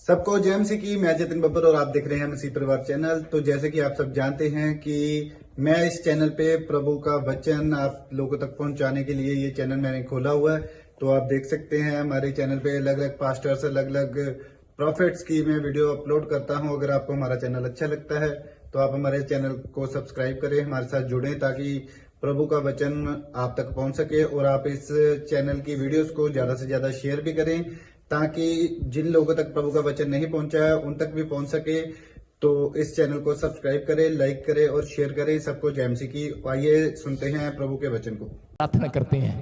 सबको जय मसीह की। मैं जतिन बब्बर और आप देख रहे हैं मसीह परिवार चैनल। तो जैसे कि आप सब जानते हैं कि मैं इस चैनल पे प्रभु का वचन आप लोगों तक पहुंचाने के लिए ये चैनल मैंने खोला हुआ है। तो आप देख सकते हैं हमारे चैनल पे अलग अलग पास्टर्स, अलग अलग प्रॉफिट्स की मैं वीडियो अपलोड करता हूं। अगर आपको हमारा चैनल अच्छा लगता है तो आप हमारे चैनल को सब्सक्राइब करें, हमारे साथ जुड़ें ताकि प्रभु का वचन आप तक पहुंच सके। और आप इस चैनल की वीडियोस को ज्यादा से ज्यादा शेयर भी करें ताकि जिन लोगों तक प्रभु का वचन नहीं पहुंचा है उन तक भी पहुंच सके। तो इस चैनल को सब्सक्राइब करें, लाइक करें और शेयर करें। सबको जय मसीह की। आइए सुनते हैं प्रभु के वचन को। प्रार्थना करते हैं।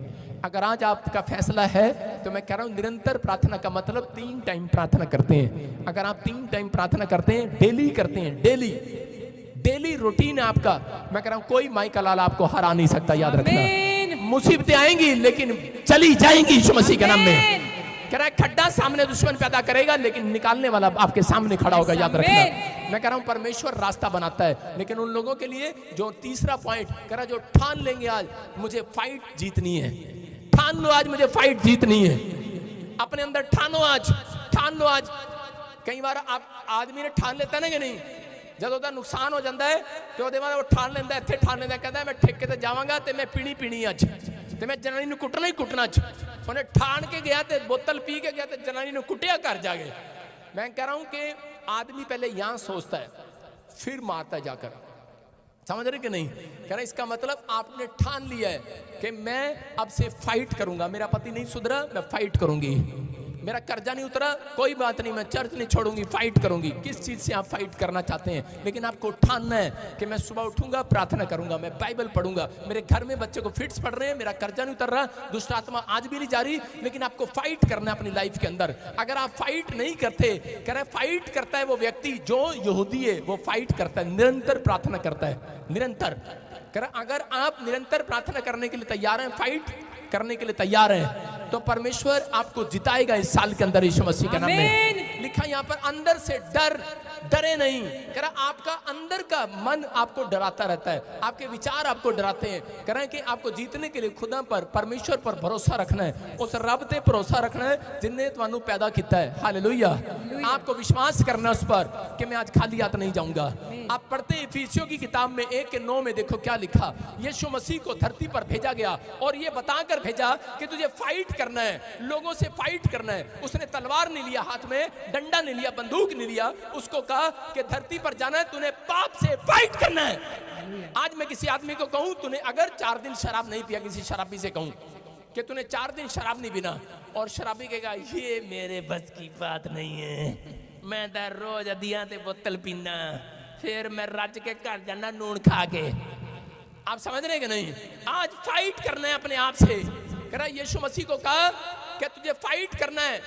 अगर आज आपका फैसला है तो मैं कह रहा हूं निरंतर प्रार्थना का मतलब 3 टाइम प्रार्थना करते हैं। अगर आप 3 टाइम प्रार्थना करते हैं, डेली करते हैं, डेली रूटीन है आपका, मैं कह रहा हूं कोई माई का लाल आपको हरा नहीं सकता। याद रखना, मुसीबतें आएंगी लेकिन चली जाएंगी यीशु मसीह के नाम में। कह रहा है खड्डा सामने दुश्मन पैदा करेगा लेकिन निकालने वाला आपके सामने खड़ा होगा। याद रखना, मैं कह रहा हूं परमेश्वर रास्ता बनाता है। लेकिन उन लोगों के लिए जो तीसरा पॉइंट कह रहा, जो ठान लेंगे आज मुझे फाइट जीतनी है, ठान लो आज मुझे फाइट जीतनी है। अपने अंदर ठानो आज, ठान लो आज। कई बार आप आदमी ने ठान लेता ना कि नहीं, जब ਉਹਦਾ नुकसान हो जाता है तो ਉਹਦੇ ਬਾਅਦ ਉਹ ठान लेंदा, ਇੱਥੇ ठान लेंदा, कहता है मैं ठेके ਤੇ ਜਾਵਾਂਗਾ ਤੇ ਮੈਂ ਪੀਣੀ ਅੱਜ ਤੇ ਮੈਂ ਜਨਾਨੀ ਨੂੰ ਕੁੱਟਣਾ ਹੀ ਕੁੱਟਣਾ ਅੱਜ। ਉਹਨੇ ठान के गया ਤੇ बोतल पी के गया ਤੇ जनानी ਨੂੰ ਕੁੱਟਿਆ घर जाके। मैं कह रहा हूं कि आदमी पहले यहां सोचता है फिर मारता है जाकर। समझ रहे कि नहीं? कह रहा इसका मतलब आपने ठान लिया है कि मैं अब से फाइट करूंगा। मेरा पति नहीं सुधरा, मैं फाइट करूंगी। मेरा कर्जा नहीं उतरा, कोई बात नहीं, मैं चर्च नहीं छोड़ूंगी, फाइट करूंगी। किस चीज से आप फाइट करना चाहते हैं? लेकिन आपको ठानना है कि मैं सुबह उठूंगा, प्रार्थना करूंगा, मैं बाइबल पढ़ूंगा, मेरे घर में बच्चे को फिट्स पढ़ रहे हैं, मेरा कर्जा नहीं उतर रहा, दुष्ट आत्मा आज भी नहीं जा रही। लेकिन आपको फाइट करना है अपनी लाइफ के अंदर। अगर आप फाइट नहीं करते, कह रहे फाइट करता है वो व्यक्ति जो यहूदी है, वो फाइट करता है, निरंतर प्रार्थना करता है, निरंतर। कह रहा अगर आप निरंतर प्रार्थना करने के लिए तैयार हैं, फाइट करने के लिए तैयार हैं, तो परमेश्वर आपको जिताएगा इस साल के अंदर यीशु मसीह के नाम में। लिखा यहाँ पर अंदर से डरे नहीं। कह रहा आपका अंदर का मन आपको डराता रहता है, आपके विचार आपको डराते हैं। कह रहे हैं कि आपको जीतने के लिए खुदा पर, परमेश्वर पर भरोसा रखना है, उस रब पे भरोसा रखना है जिन्हें तुहानू पैदा किया है। हालेलुया। आपको विश्वास करना उस पर कि मैं आज खाली हाथ नहीं जाऊंगा। आप पढ़ते इफिसियों की किताब में 1:9 में देखो क्या लिखा। यीशु मसीह को धरती पर भेजा गया और ये बताकर भेजा कि तुझे फाइट करना है, लोगों से फाइट करना है। उसने तलवार नहीं लिया हाथ में, डंडा नहीं लिया, बंदूक नहीं लिया। उसको कहा कि धरती पर जाना है, तूने पाप से फाइट करना है। आज मैं किसी आदमी को कहूं तूने अगर 4 दिन शराब नहीं पिया, किसी शराबी से कहूं कि तूने 4 दिन शराब नहीं पीना, और शराबी कहेगा ये मेरे बस की बात नहीं है, मैं तो रोज अदिया ते बोतल पीना, फिर मैं रज के घर जाना नून खा के। आप समझ रहे कि नहीं? आज फाइट करना है अपने आप से। कह रहा यीशु मसीह को कहा कि तुझे फाइट करना है,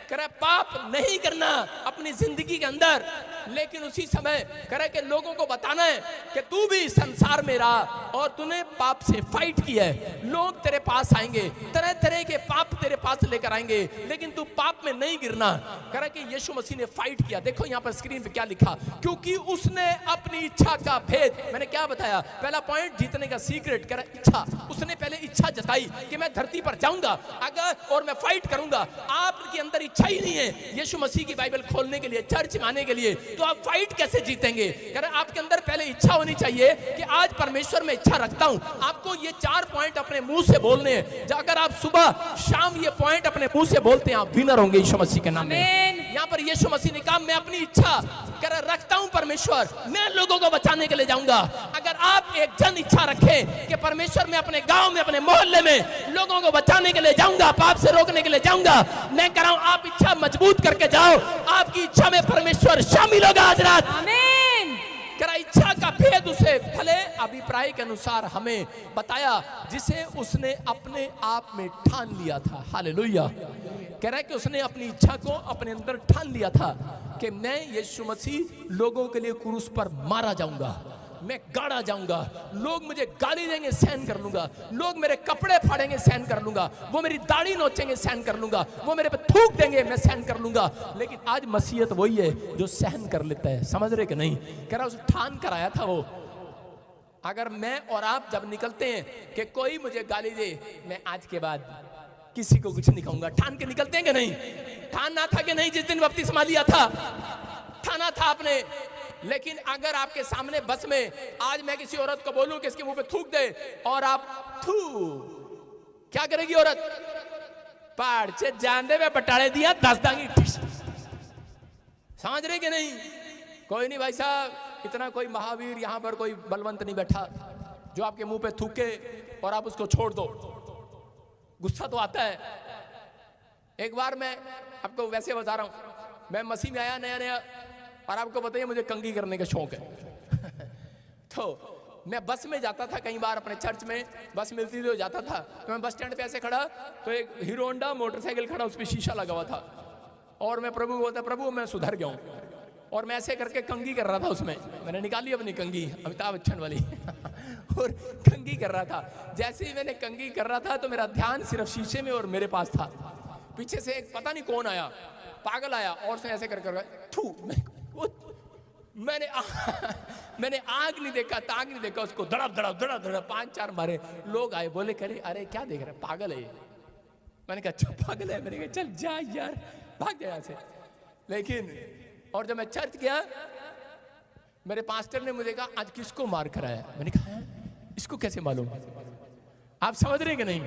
कह रहा पाप नहीं करना अपनी जिंदगी के अंदर। लेकिन उसी समय कह रहा कि लोगों को बताना है कि तू भी संसार में रहा और तूने पाप से फाइट किया है। लोग तेरे पास आएंगे, तरह तरह के पाप तेरे पास लेकर आएंगे, लेकिन तू पाप में नहीं गिरना। कह रहा कि यीशु मसीह ने फाइट किया। देखो यहाँ पर स्क्रीन पे क्या लिखा, क्योंकि उसने अपनी इच्छा का भेद, मैंने क्या बताया, पहला पॉइंट जीतने का सीक्रेट, कह रहा इच्छा। उसने पहले इच्छा जताई कि मैं धरती पर जाऊंगा अगर और मैं फाइट करूंगा। आपके अंदर इच्छा ही नहीं है यीशु मसीह की बाइबल खोलने के लिए, चर्च में आने के लिए, तो आप फाइट कैसे जीतेंगे? कह रहे आपके अंदर पहले इच्छा होनी चाहिए कि आज परमेश्वर में इच्छा रखता हूं। आपको ये 4 पॉइंट अपने मुंह से बोलने हैं। अगर आप सुबह शाम ये पॉइंट अपने मुंह से बोलते हैं, आप विनर होंगे यीशु मसीह के नाम में। यहाँ पर यीशु मसीह ने कहा मैं अपनी इच्छा कह रहा रखता हूं परमेश्वर, मैं लोगों को बचाने के लिए जाऊंगा। अगर आप एक जन इच्छा रखें कि परमेश्वर में अपने गांव में, अपने मोहल्ले में लोगों को बचाने के लिए जाऊंगा, पाप से रोकने के लिए जाऊंगा, मैं कह रहा हूं आप इच्छा मजबूत करके जाओ, आपकी इच्छा में परमेश्वर शामिल होगा आज रात। आमीन। कह रहा इच्छा का भेद उसे भले अभिप्राय के अनुसार हमें बताया जिसे उसने अपने आप में ठान लिया था। हालेलुया। कह रहा है कि उसने अपनी इच्छा को अपने अंदर ठान लिया था कि मैं यीशु मसीह लोगों के लिए क्रूस पर मारा जाऊंगा, मैं गाड़ा जाऊंगा, लोग मुझे गाली देंगे सहन कर लूंगा, लोग मेरे कपड़े फाड़ेंगे सहन कर लूंगा, वो मेरी दाढ़ी नोचेंगे सहन कर लूंगा, वो मेरे पे थूक देंगे मैं सहन कर लूंगा। लेकिन आज मसीहत वही है जो सहन कर लेता है। समझ रहे कि नहीं? कह रहा उस ठान कर आया था वो। अगर मैं और आप जब निकलते हैं कि कोई मुझे गाली दे, मैं आज के बाद किसी को कुछ नहीं कहूंगा। ठान के निकलते हैं कि नहीं? ठानना था कि नहीं? जिस दिन बपतिस्मा लिया था ठाना था आपने। लेकिन अगर आपके सामने बस में आज मैं किसी औरत को बोलूं कि इसके मुंह पे थूक दे और आप थू, क्या करेगी औरत? पहाड़ से जान दे वे बटाले दिया 10 दांगी। समझ रहे कि नहीं? कोई नहीं भाई साहब, इतना कोई महावीर यहां पर कोई बलवंत नहीं बैठा जो आपके मुंह पे थूके और आप उसको छोड़ दो। गुस्सा तो आता है। एक बार मैं आपको वैसे बता रहा हूं, मैं मसीह में आया नया नया और आपको पता ही मुझे कंघी करने का शौक है। तो मैं बस में जाता था कई बार, अपने चर्च में बस मिलती थी तो जाता था। तो मैं बस स्टैंड पे ऐसे खड़ा तो एक हीरो होंडा मोटरसाइकिल खड़ा, उस पर शीशा लगा हुआ था और मैं प्रभु बोलता, प्रभु मैं सुधर गया हूं। और मैं ऐसे करके कंघी कर रहा था उसमें, मैंने निकाली अपनी कंघी अमिताभ बच्चन वाली और कंघी कर रहा था। जैसे ही मैंने कंघी कर रहा था तो मेरा ध्यान सिर्फ शीशे में और मेरे पास था। पीछे से एक पता नहीं कौन आया, पागल आया और उसने ऐसे कर थू। मैंने आग नहीं देखा, ताक नहीं देखा, उसको धड़प धड़प धड़प धड़प 5-4 मारे। लोग आए, बोले करे अरे क्या देख रहा है, पागल है ये। मैंने कहा अच्छा पागल है? मैंने कहा चल जा यार, भाग जा यहाँ से। लेकिन और जब मैं चर्च गया, मेरे पास्टर ने मुझे कहा आज किसको मार कराया? मैंने कहा इसको कैसे मालूम? आप समझ रहे कि नहीं?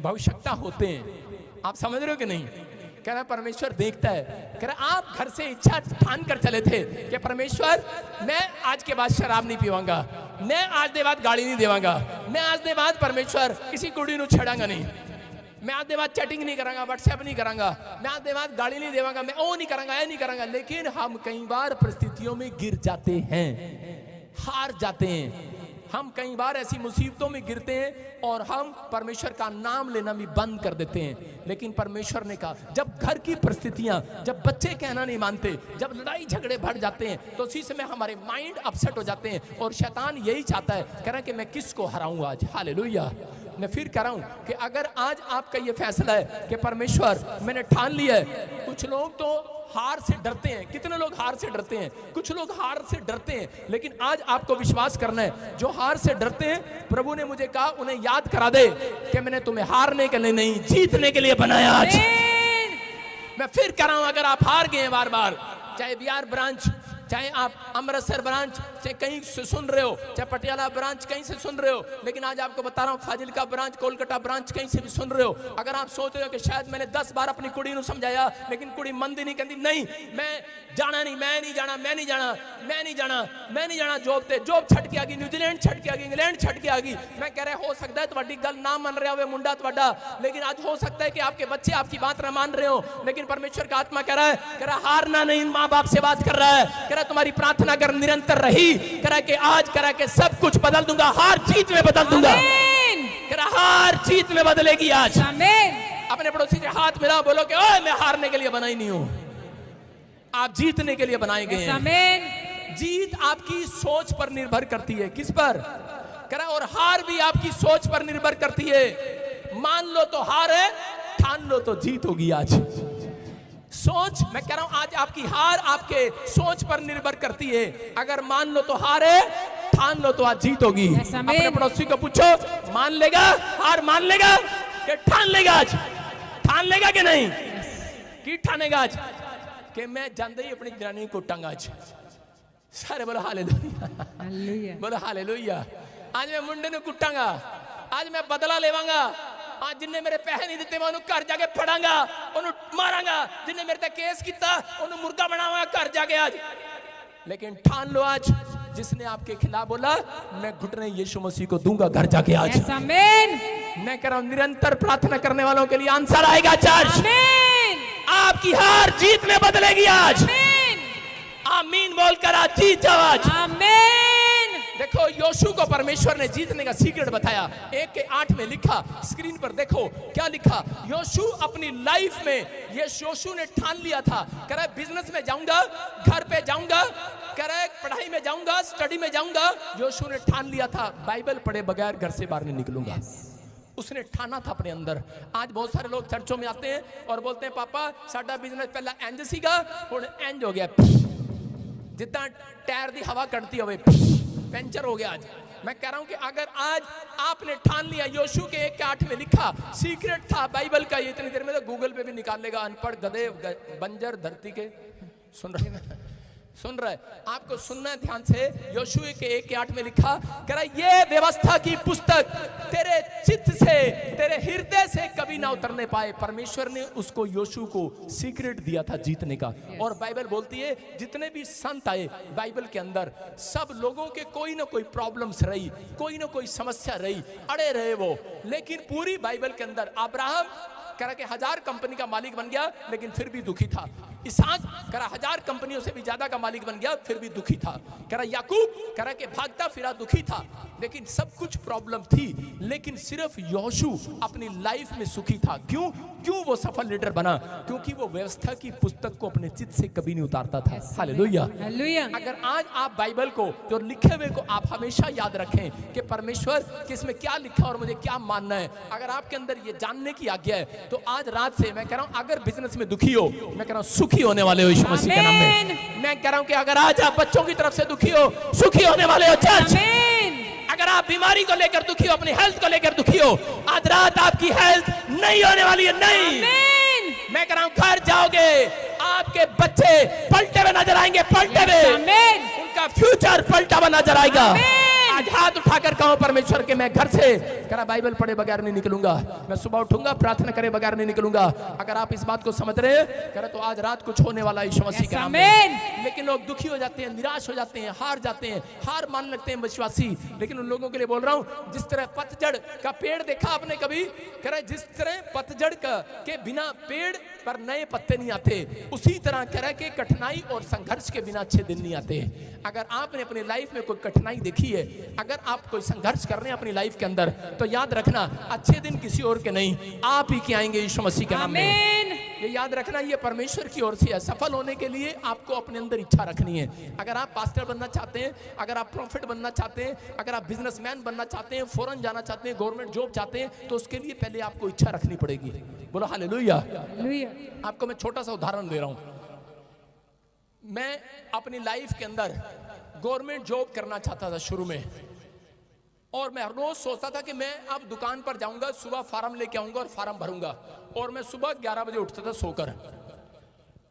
भविष्यता होते हैं, आप समझ रहे हो कि नहीं? कह रहा परमेश्वर देखता है। कह रहा आप घर से इच्छा ठान कर चले थे कि परमेश्वर मैं आज के बाद शराब नहीं पीवांगा, मैं आज के बाद गाड़ी नहीं देवांगा, मैं आज के बाद परमेश्वर किसी कुड़ी नू छेड़ांगा नहीं, मैं आज के बाद चैटिंग नहीं करांगा, व्हाट्सएप नहीं करांगा, मैं आज के बाद गाड़ी नहीं देवांगा, मैं वो नहीं करांगा, ये नहीं करांगा। लेकिन हम कई बार परिस्थितियों में गिर जाते हैं, हार जाते हैं। हम कई बार ऐसी मुसीबतों में गिरते हैं और हम परमेश्वर का नाम लेना भी बंद कर देते हैं। लेकिन परमेश्वर ने कहा जब घर की परिस्थितियां, जब बच्चे कहना नहीं मानते, जब लड़ाई झगड़े बढ़ जाते हैं तो उसी समय हमारे माइंड अपसेट हो जाते हैं और शैतान यही चाहता है, कह रहा है कि मैं किसको हराऊं आज। हालेलुया। मैं फिर कह रहा हूं कि अगर आज आपका ये फैसला है कि परमेश्वर मैंने ठान लिया है। कुछ लोग तो हार से डरते हैं, कितने लोग हार से डरते हैं? कुछ लोग हार से डरते हैं, लेकिन आज आपको विश्वास करना है, जो हार से डरते हैं प्रभु ने मुझे कहा उन्हें याद करा दे कि मैंने तुम्हें हारने के लिए नहीं, जीतने के लिए बनाया आज। मैं फिर कह रहा हूं, अगर आप हार गए बार बार, चाहे बिहार ब्रांच, चाहे आप अमृतसर ब्रांच से कहीं से सुन रहे हो, चाहे पटियाला ब्रांच कहीं से सुन रहे हो, लेकिन आज आपको बता रहा हूं फाजिलका ब्रांच, कोलकाता ब्रांच कहीं से भी सुन रहे हो। अगर आप सोच रहे हो कि शायद मैंने 10 बार अपनी कुड़ी को समझाया लेकिन कुड़ी मंदी नहीं कहती, नहीं मैं जाना नहीं, मैं नहीं जाना, मैं नहीं जाना, मैं नहीं जाना, मैं नहीं जाना जॉब ते, जॉब छट के आ गई, न्यूजीलैंड छट के आ गई, इंग्लैंड छट के आ गई। मैं कह रहा हो सकता है तुम्हारी गल ना मन रहा हो मुंडा तुम्हारा, लेकिन आज हो सकता है कि आपके बच्चे आपकी बात ना मान रहे हो, लेकिन परमेश्वर का आत्मा कह रहा है, कह रहा हारना नहीं, माँ बाप से बात कर रहा है, कह रहा तुम्हारी प्रार्थना कर निरंतर रही, कह रहा कि आज कह रहा कि सब कुछ बदल दूंगा, हार जीत में बदल दूंगा, कह रहा हार जीत में बदलेगी आज। अपने पड़ोसी से हाथ मिलाओ, बोलो कि ओए मैं हारने के लिए बनाई नहीं हूं, आप जीतने के लिए बनाए गए हैं। जीत आपकी सोच पर निर्भर करती है। किस पर? कह रहा और हार भी आपकी सोच पर निर्भर करती है। मान लो तो हार है, ठान लो तो जीत होगी आज। सोच, मैं कह रहा हूं आज आपकी हार आपके सोच पर निर्भर करती है। अगर मान लो तो हार है, ठान लो तो आज जीत होगी। अपने पड़ोसी को पूछो, मान लेगा, हार मान लेगा कि ठान लेगा? आज ठान लेगा कि नहीं? कि ठानेगा आज कि मैं जानते ही अपनी जनानी को टंगा आज। सारे बोलो हालेलुया, बोलो हालेलुया। आज मैं मुंडे ने कुटांगा, आज मैं बदला लेवांगा, आज जिन्हें मेरे पैसे नहीं दिते मैं उन्हें घर जाके फड़ांगा, उन्हें मारांगा, जिन्हें मेरे तक केस किया उन्हें मुर्गा बनाऊंगा घर जाके आज। लेकिन ठान लो आज, जिसने आपके खिलाफ बोला मैं घुटने यीशु मसीह को दूंगा घर जाके आज। मैं कह रहा हूं निरंतर प्रार्थना करने वालों के लिए आंसर आएगा आज। आपकी हार जीत में बदलेगी आज। आमीन बोलकर आज जीत जाओ आज। देखो योशू को परमेश्वर ने जीतने का सीक्रेट बताया। 1:8 में लिखा, स्क्रीन पर देखो क्या लिखा। योशू अपनी लाइफ में ये योशू ने ठान लिया था, कह रहा है बिजनेस में जाऊंगा, घर पे जाऊंगा, कह रहा है पढ़ाई में जाऊंगा, स्टडी में जाऊंगा। योशू ने ठान लिया था बाइबल पढ़े बगैर घर से बाहर नहीं निकलूंगा। उसने ठाना था अपने अंदर। आज बहुत सारे लोग चर्चों में आते हैं और बोलते हैं पापा साडा बिजनेस पहला इंज सीगा हुण इंज हो गया, जिद्दां टायर दी हवा कटती होवे पंचर हो गया आज। मैं कह रहा हूं कि अगर आज आपने ठान लिया, योशू के 1:8 में लिखा, सीक्रेट था बाइबल का, ये इतनी देर में तो गूगल पे भी निकाल लेगा, अनपढ़ गधे बंजर धरती के। सुन रहे हैं, सुन रहे, आपको सुनना है ध्यान से। योशू के 1:8 में लिखा, कह रहा ये व्यवस्था की पुस्तक तेरे चित्त से, तेरे हृदय से कभी ना उतरने पाए। परमेश्वर ने उसको, योशू को सीक्रेट दिया था जीतने का। और बाइबल बोलती है जितने भी संत आए बाइबल के अंदर, सब लोगों के कोई ना कोई प्रॉब्लम्स रही, कोई ना कोई समस्या रही, अड़े रहे वो, लेकिन पूरी बाइबल के अंदर अब्राहम कह रहा कि 1000 कंपनी का मालिक बन गया लेकिन फिर भी दुखी था। इसहाक कह रहा 1000 कंपनियों से भी ज्यादा का मालिक बन गया फिर भी दुखी था। कह रहा याकूब कह रहा कि भागता फिरा दुखी था, लेकिन सब कुछ प्रॉब्लम थी, लेकिन सिर्फ योशू अपनी लाइफ में सुखी था। क्यों? क्यों वो सफल लीडर बना? क्योंकि वो व्यवस्था की पुस्तक को अपने चित्त से कभी नहीं उतारता था। Hallelujah, hallelujah. अगर आज आप बाइबल को, जो लिखे हुए को आप हमेशा याद रखें कि परमेश्वर किस में क्या लिखा और मुझे क्या मानना है, अगर आपके अंदर ये जानने की आज्ञा है, तो आज रात से मैं कह रहा हूं, अगर बिजनेस में दुखी हो, मैं कह रहा हूं सुखी होने वाले हो यीशु मसीह के नाम में। मैं कह रहा हूं कि अगर आज आप बच्चों की तरफ से दुखी हो, सुखी होने वाले हो चर्च। अगर आप बीमारी को लेकर दुखी हो, अपनी हेल्थ को लेकर दुखी हो, आज रात आपकी हेल्थ नहीं होने वाली है। नहीं, मैं कह रहा हूं घर जाओगे, आपके बच्चे पलटे हुए नजर आएंगे, पलटे हुए, उनका फ्यूचर पलटा हुआ नजर आएगा। आज हाथ उठाकर कहो परमेश्वर के, मैं घर से करा बाइबल पढ़े बगैर नहीं निकलूंगा, मैं सुबह उठूंगा प्रार्थना करे बगैर नहीं निकलूंगा। अगर आप इस बात को समझ रहे हैं, करे तो आज रात कुछ होने वाला यीशु मसीह के नाम में। लेकिन लोग दुखी हो जाते हैं, निराश हो जाते हैं, हार जाते हैं, हार मान लगते हैं विश्वासी। लेकिन उन लोगों के लिए बोल रहा हूं, जिस तरह पतझड़ का पेड़ देखा आपने कभी? कह रहे जिस तरह पतझड़ के बिना पेड़ पर नए पत्ते नहीं आते, उसी तरह कह रहे कि कठिनाई और संघर्ष के बिना अच्छे दिन नहीं आते। अगर आपने अपनी लाइफ में कोई कठिनाई देखी है, अगर आप कोई संघर्ष कर रहे हैं अपनी लाइफ के अंदर, तो याद रखना अच्छे दिन किसी और के नहीं, आप ही के आएंगे यीशु मसीह के नाम में। ये याद रखना, ये परमेश्वर की ओर से है। सफल होने के लिए आपको अपने अंदर इच्छा रखनी है। अगर आप पास्टर बनना चाहते हैं, अगर आप प्रॉफिट बनना चाहते हैं, अगर आप बिजनेसमैन बनना चाहते हैं, फॉरेन जाना चाहते हैं, गवर्नमेंट जॉब चाहते हैं, तो उसके लिए पहले आपको इच्छा रखनी पड़ेगी। बोलो हालेलुया। आपको मैं छोटा सा उदाहरण दे रहा हूं। मैं अपनी लाइफ के अंदर गवर्नमेंट जॉब करना चाहता था शुरू में, और मैं हर रोज सोचता था कि मैं अब दुकान पर जाऊंगा, सुबह फार्म लेके आऊंगा और फार्म भरूंगा। और मैं सुबह 11 बजे उठता था सोकर,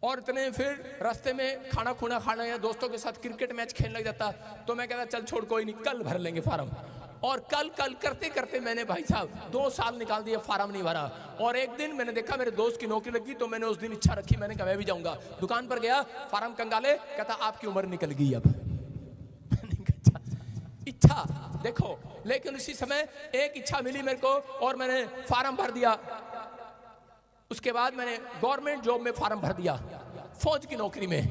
और इतने फिर रास्ते में खाना खुना खाना या दोस्तों के साथ क्रिकेट मैच खेलने लग जाता। तो मैं कहता चल छोड़ कोई नहीं, कल भर लेंगे फार्म। और कल करते करते मैंने भाई साहब 2 साल निकाल दिए, फार्म नहीं भरा। और एक दिन मैंने देखा मेरे दोस्त की नौकरी लगी, तो मैंने उस दिन इच्छा रखी, मैंने कहा मैं भी जाऊंगा। दुकान पर गया, फार्म कंगाले, कहता आपकी उम्र निकल गई अब। इच्छा देखो, लेकिन उसी समय एक इच्छा मिली मेरे को और मैंने फार्म भर दिया। उसके बाद मैंने गवर्नमेंट जॉब में फार्म भर दिया, फौज की नौकरी में।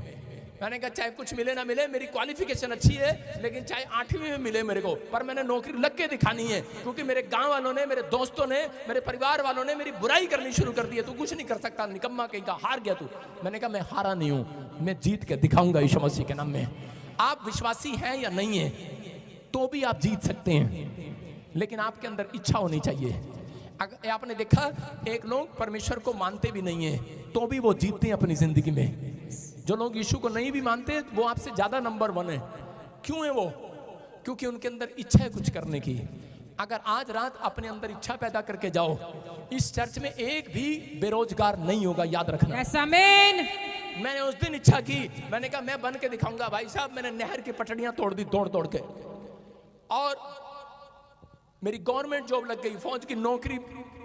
मैंने कहा चाहे कुछ मिले ना मिले, मेरी क्वालिफिकेशन अच्छी है, लेकिन चाहे 8वीं में मिले मेरे को, पर मैंने नौकरी लग के दिखानी है। क्योंकि मेरे गांव वालों ने, मेरे दोस्तों ने, मेरे परिवार वालों ने मेरी बुराई करनी शुरू कर दी है, तू कुछ नहीं कर सकता, निकम्मा कहीं का, हार गया तू। मैंने कहा मैं हारा नहीं हूं, मैं जीत के दिखाऊंगा यीशु मसीह के नाम में। आप विश्वासी हैं या नहीं है, तो भी आप जीत सकते हैं, लेकिन आपके अंदर इच्छा होनी चाहिए। अगर आपने देखा, एक लोग परमेश्वर को मानते भी नहीं है, तो भी वो जीतते हैं अपनी जिंदगी में। जो लोग यीशु को नहीं भी मानते, वो आपसे ज्यादा नंबर 1 है। क्यों है वो? क्योंकि उनके अंदर इच्छा है कुछ करने की। अगर आज रात अपने अंदर इच्छा पैदा करके जाओ, इस चर्च में एक भी बेरोजगार नहीं होगा, याद रखना। yes, आमीन। मैंने उस दिन इच्छा की, मैंने कहा मैं बन के दिखाऊंगा। भाई साहब, मैंने नहर की पटड़ियां तोड़ दी दौड़ दौड़ के, और मेरी गवर्नमेंट जॉब लग गई। फौज की नौकरी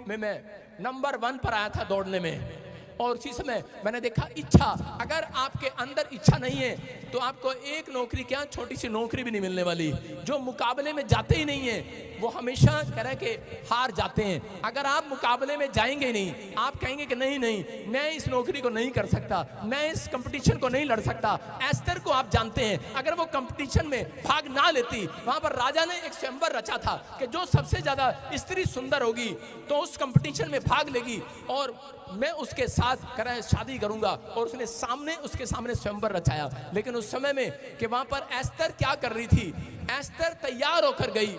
में मैं नंबर 1 पर आया था दौड़ने में। और उसी समय मैंने देखा इच्छा, अगर आपके अंदर इच्छा नहीं है, तो आपको एक नौकरी क्या, छोटी सी नौकरी भी नहीं मिलने वाली। जो मुकाबले में जाते ही नहीं है, वो हमेशा कह रहे कि हार जाते हैं। अगर आप मुकाबले में जाएंगे ही नहीं, आप कहेंगे कि नहीं नहीं, मैं इस नौकरी को नहीं कर सकता, मैं इस कंपटीशन को नहीं लड़ सकता। एस्तर को आप जानते हैं, अगर वो कंपटीशन में भाग ना लेती, वहां पर राजा ने एक स्वयंवर रचा था कि जो सबसे ज्यादा स्त्री सुंदर होगी तो उस कंपटीशन में भाग लेगी और मैं उसके साथ करें शादी करूंगा। और उसने उसके सामने स्वयंवर रचाया। लेकिन उस समय में कि वहां पर एस्तर क्या कर रही थी, एस्तर तैयार होकर गई,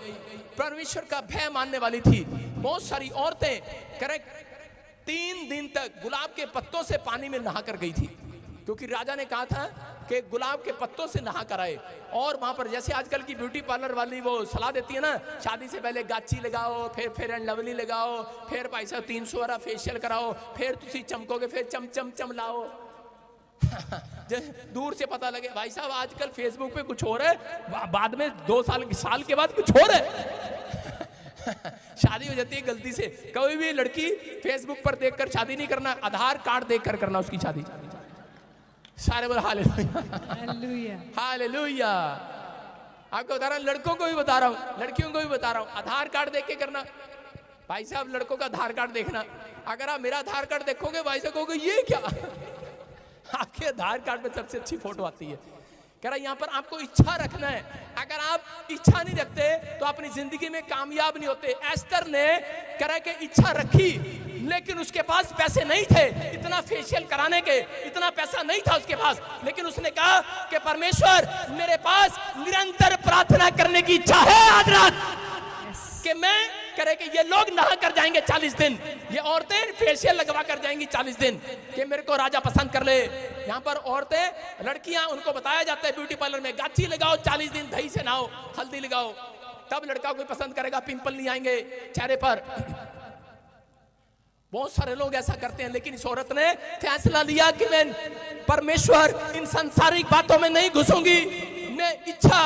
परमेश्वर का भय मानने वाली थी। बहुत सारी औरतें करें 3 दिन तक गुलाब के पत्तों से पानी में नहा कर गई थी, क्योंकि राजा ने कहा था कि गुलाब के पत्तों से नहा कर आए। और वहां पर जैसे आजकल की ब्यूटी पार्लर वाली वो सलाह देती है ना, शादी से पहले गाची लगाओ, फिर फेयर एंड लवली लगाओ, फिर भाई साहब 300 वाला फेशियल कराओ, फिर तुसी चमकोगे, फिर चम चम चम लाओ। दूर से पता लगे भाई साहब आजकल फेसबुक पे कुछ हो रहा है, बाद में 2 साल के बाद कुछ हो रहा है। शादी हो जाती है गलती से। कोई भी लड़की फेसबुक पर देखकर शादी नहीं करना, आधार कार्ड देखकर करना उसकी शादी। सारे बोल हालेलुया हालेलुया। आपको बता रहा हूं, लड़कों को भी बता रहा हूं, लड़कियों को भी बता रहा हूं, आधार कार्ड देख के करना। भाई साहब लड़कों का आधार कार्ड देखना, अगर आप मेरा आधार कार्ड देखोगे भाई साहब कहोगे ये क्या, आपके आधार कार्ड में सबसे अच्छी फोटो आती है। कह रहा यहाँ पर आपको इच्छा रखना है, अगर आप इच्छा नहीं रखते तो अपनी जिंदगी में कामयाब नहीं होते। एस्तर ने कह रहा कि इच्छा रखी लेकिन उसके पास पैसे नहीं थे इतना फेशियल कराने के, इतना पैसा नहीं था उसके पास, लेकिन उसने कहा कि परमेश्वर मेरे पास निरंतर प्रार्थना करने की इच्छा है आज रात, कि मैं करे कि ये लोग नहा कर जाएंगे 40 दिन, ये औरतें फेशियल लगवा कर जाएंगी 40 दिन, कि मेरे को राजा पसंद कर ले। यहाँ पर औरतें लड़कियां उनको बताया जाता है ब्यूटी पार्लर में गाची लगाओ 40 दिन, दही से नहाओ, हल्दी लगाओ, तब लड़का कोई पसंद करेगा, पिंपल नहीं आएंगे चेहरे पर। बहुत सारे लोग ऐसा करते हैं, लेकिन इस औरत ने फैसला लिया कि मैं परमेश्वर इन सांसारिक बातों में नहीं घुसूंगी। मैं इच्छा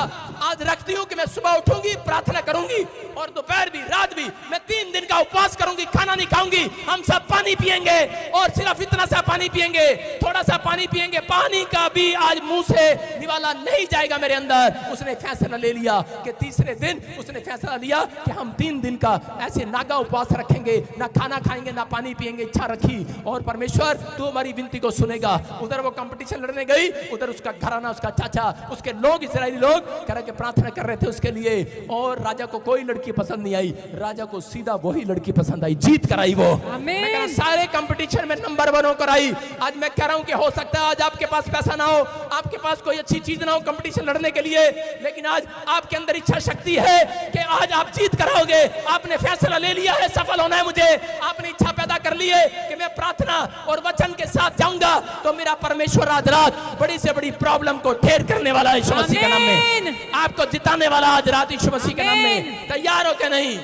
आज रखती हूं कि मैं सुबह उठूंगी, प्रार्थना करूंगी और दोपहर भी रात भी मैं 3 दिन का उपवास करूंगी, खाना नहीं खाऊंगी, हम सब पानी पिएंगे और सिर्फ इतना सा पानी पिएंगे, थोड़ा सा पानी पिएंगे, पानी का भी आज मुंह से निवाला नहीं जाएगा मेरे अंदर। उसने फैसला ले लिया कि तीसरे दिन उसने फैसला लिया कि हम 3 दिन का ऐसे नागा उपवास रखेंगे, ना खाना खाएंगे ना पानी पिएंगे। इच्छा रखी और परमेश्वर तू हमारी विनती को सुनेगा। उधर वो कंपटीशन लड़ने गई, उधर उसका घराना, उसका चाचा, उसके लोग, इस्राएली लोग कह रहे कि प्रार्थना कर रहे थे उसके लिए, और राजा को कोई लड़की पसंद नहीं आई, राजा को सीधा वही लड़की पसंद आई, जीत कर आई वो। मैं कह रहा सारे कंपटीशन में नंबर 1 होकर आई। आज मैं कह रहा हूं कि हो सकता है आज आपके पास पैसा ना हो, आपके पास कोई अच्छी चीज ना हो कंपटीशन लड़ने के लिए, लेकिन आज आपके अंदर इच्छा शक्ति है कि आज आप जीत कर आओगे। आपने फैसला ले लिया है सफल होना है मुझे, आपने इच्छा पैदा कर ली है कि मैं प्रार्थना और वचन के साथ जाऊंगा, तो मेरा परमेश्वर आज रात बड़ी से बड़ी प्रॉब्लम को ढेर करने वाला है यीशु मसीह के नाम में, आपको जिताने वाला आज रात यीशु मसीह के नाम में। तैयार हो क्या? नहीं।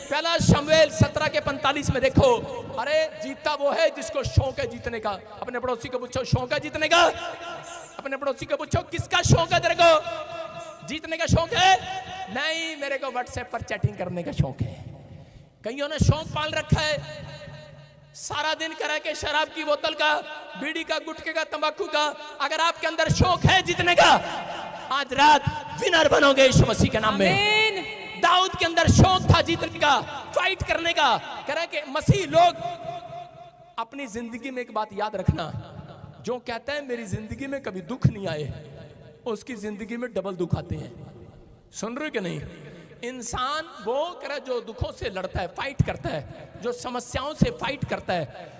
पहला शमूएल 17:45 में देखो, अरे जीता वो है जिसको शौक है जीतने का। अपने पड़ोसी को पूछो शौक है जीतने का, अपने पड़ोसी को पूछो किसका शौक है तेरे को जीतने का शौक है? नहीं, मेरे को व्हाट्सएप पर चैटिंग करने का शौक है। कईयों ने शौक पाल रखा है, सारा दिन करा के शराब की बोतल का, बीड़ी का, गुटखे का, तंबाकू का। अगर आपके अंदर शौक है जीतने का, आज रात विनर बनोगे यीशु मसीह के नाम में। दाऊद के अंदर शौक था जीतने का, फाइट करने का। कह रहा है कि मसीह लोग अपनी जिंदगी में एक बात याद रखना, जो कहता है मेरी जिंदगी में कभी दुख नहीं आए, उसकी जिंदगी में डबल दुख आते हैं। सुन रहे कि नहीं? इंसान वो कह जो दुखों से लड़ता है, फाइट करता है, जो समस्याओं से फाइट करता है।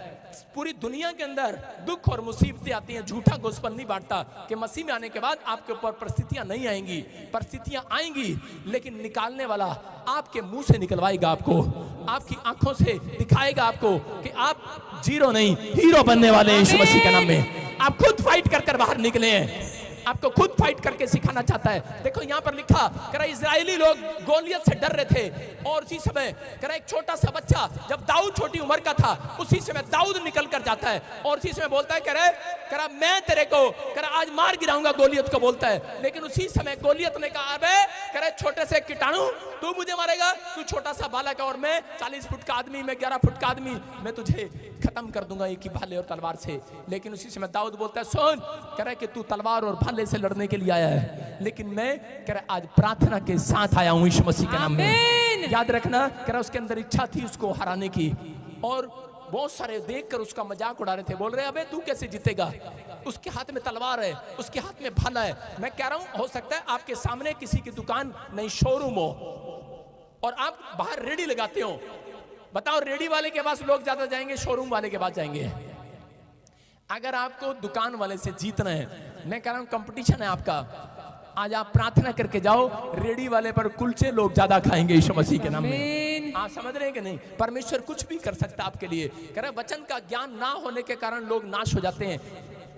पूरी दुनिया के अंदर दुख और मुसीबतें आती हैं, झूठा गोस्पेल नहीं बांटता कि मसीह में आने के बाद आपके ऊपर परिस्थितियां नहीं आएंगी। परिस्थितियां आएंगी, लेकिन निकालने वाला आपके मुंह से निकलवाएगा, आपको आपकी आंखों से दिखाएगा आपको कि आप जीरो नहीं हीरो बनने वाले हैं यीशु मसीह के नाम में। आप खुद फाइट कर कर बाहर निकले हैं, आपको खुद फाइट करके सिखाना चाहता है। देखो यहाँ पर लिखा, कह इजरायली लोग गोलियत से डर रहे थे, और उसी समय कह एक छोटा सा बच्चा, जब दाऊद छोटी उम्र का था, उसी समय दाऊद निकल कर जाता है और उसी समय बोलता है, कह मैं तेरे को आज मार गिराऊंगा, गोलियत को बोलता है। लेकिन उसी समय गोलियत ने कहा, अबे कह छोटे से कीटाणु, तू मुझे मारेगा? तू छोटा सा बालक है और मैं 40 फुट का आदमी, मैं 11 फुट का आदमी, मैं तुझे खत्म कर दूंगा एक ही भाले और तलवार से। लेकिन उसी समय दाऊद बोलता है, सुन, कह रहा है कि तू तलवार और भाले से लड़ने के लिए आया है, लेकिन मैं कह रहा आज प्रार्थना के साथ आया हूं यीशु मसीह के नाम में। याद रखना, कह रहा उसके अंदर इच्छा थी उसको हराने की, और बहुत सारे देखकर उसका मजाक उड़ा रहे थे, बोल रहे अबे तू कैसे जीतेगा, उसके हाथ में तलवार है, उसके हाथ में भाला है। मैं कह रहा हूं हो सकता है आपके सामने किसी की दुकान नहीं, शोरूम हो, और आप बाहर रेडी लगाते हो। बताओ, रेडी वाले के पास लोग ज्यादा जाएंगे, शोरूम वाले के पास जाएंगे? अगर आपको दुकान वाले से जीतना है, मैं कह रहा हूं कंपटीशन है आपका, आज आप प्रार्थना करके जाओ, रेडी वाले पर कुलचे लोग ज्यादा खाएंगे यीशु मसीह के नाम में। आप समझ रहे हैं कि नहीं? परमेश्वर कुछ भी कर सकता आपके लिए। कह रहे वचन का ज्ञान ना होने के कारण लोग नाश हो जाते हैं।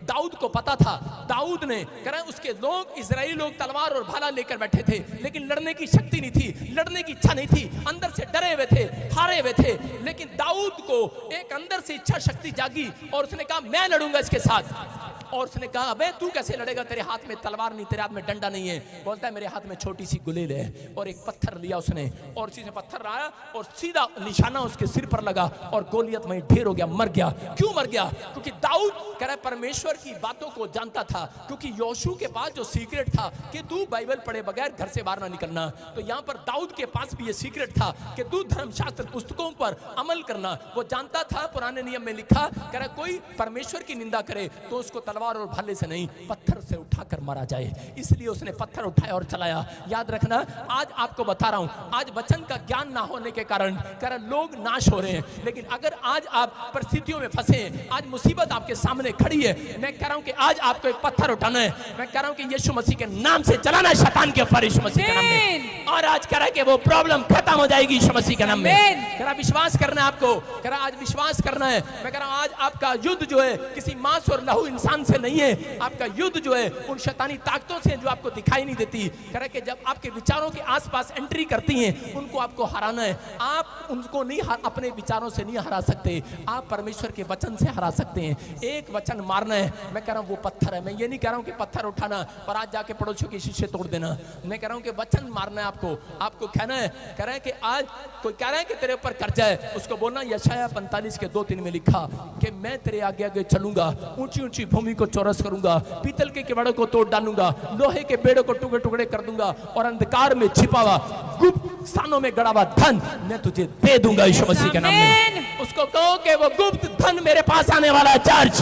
दाऊद को पता था, दाऊद ने कह रहे उसके लोग इजरायली लोग तलवार और भाला लेकर बैठे थे, लेकिन लड़ने की शक्ति नहीं थी, लड़ने की इच्छा नहीं थी, अंदर से डरे हुए थे, हारे हुए थे। लेकिन दाऊद को एक अंदर से इच्छा शक्ति जागी और उसने कहा मैं लड़ूंगा इसके साथ। और उसने कहा अबे तू कैसे लड़ेगा, तेरे हाथ में तलवार नहीं, तेरे हाथ में डंडा नहीं है। बोलता है मेरे हाथ में छोटी सी गुलेल है। और एक पत्थर लिया उसने और उसी से पत्थर लाया और सीधा निशाना उसके सिर पर लगा और गोलियत वहीं ढेर हो गया, मर गया। क्यों मर गया? क्योंकि दाऊद कह रहा है परमेश्वर की बातों को जानता था। क्योंकि योशू के पास जो सीक्रेट था कि तू बाइबल पढ़े बगैर घर से बाहर ना निकलना, तो यहाँ पर दाऊद के पास भी ये सीक्रेट था कि तू धर्मशास्त्र पुस्तकों पर अमल करना। वो जानता था, पुराने नियम में लिखा, कह रहा कोई परमेश्वर की निंदा करे तो उसको तलवार और भाले से नहीं, पत्थर से उठाकर मारा जाए। इसलिए उसने पत्थर उठाया और चलाया। याद रखना, आज आपको बता रहा हूं, आज वचन का ज्ञान ना होने के कारण कह रहा लोग नाश हो रहे हैं। लेकिन अगर आज आप परिस्थितियों में फंसे हैं, आज मुसीबत आपके सामने खड़ी है, मैं कह रहा हूं कि आज आपको एक पत्थर उठाना है। मैं कह रहा हूं कि यीशु मसीह के नाम से चलाना है शैतान के ऊपर, यीशु मसीह के नाम में। और आज कह रहा है कि वो प्रॉब्लम खत्म हो जाएगी यीशु मसीह के नाम में। कह रहा विश्वास करना है आपको, कह रहा आज विश्वास करना है। मैं कह रहा हूं आज आपका युद्ध जो है किसी मांस और लहू इंसान से नहीं है, आपका युद्ध जो है उन शैतानी ताकतों से जो आपको दिखाई नहीं देती। कह रहा कि जब आपके विचारों के आसपास एंट्री करती हैं, उनको आपको हराना है। आप उनको नहीं अपने विचारों से नहीं हरा सकते, आप परमेश्वर के वचन से हरा सकते हैं। एक वचन मारना है। मैं कह रहा हूं वो पत्थर है। मैं ये नहीं कह रहा हूं कि पत्थर उठाना और आज जाके पड़ोसियों के शीशे तोड़ देना। मैं कह रहा हूं कि वचन मारना है आपको, आपको कहना है। कह रहा है कि आज कोई कह रहा है कि तेरे ऊपर कर्जा है, उसको बोलना यशायाह 45 के 2-3 में लिखा कि मैं तेरे आगे आगे चलूंगा, ऊंची ऊंची भूमि को चौरस करूंगा, पीतल के किवाड़ों को तोड़ डालूंगा, लोहे के बेड़ों को टुकड़े टुकड़े कर दूंगा और अंधकार में छिपा हुआ गुप्त स्थानों में गड़ा हुआ धन मैं तुझे दे दूंगा यीशु मसीह के नाम में। उसको कहो कि वो गुप्त धन मेरे पास आने वाला है। चर्च,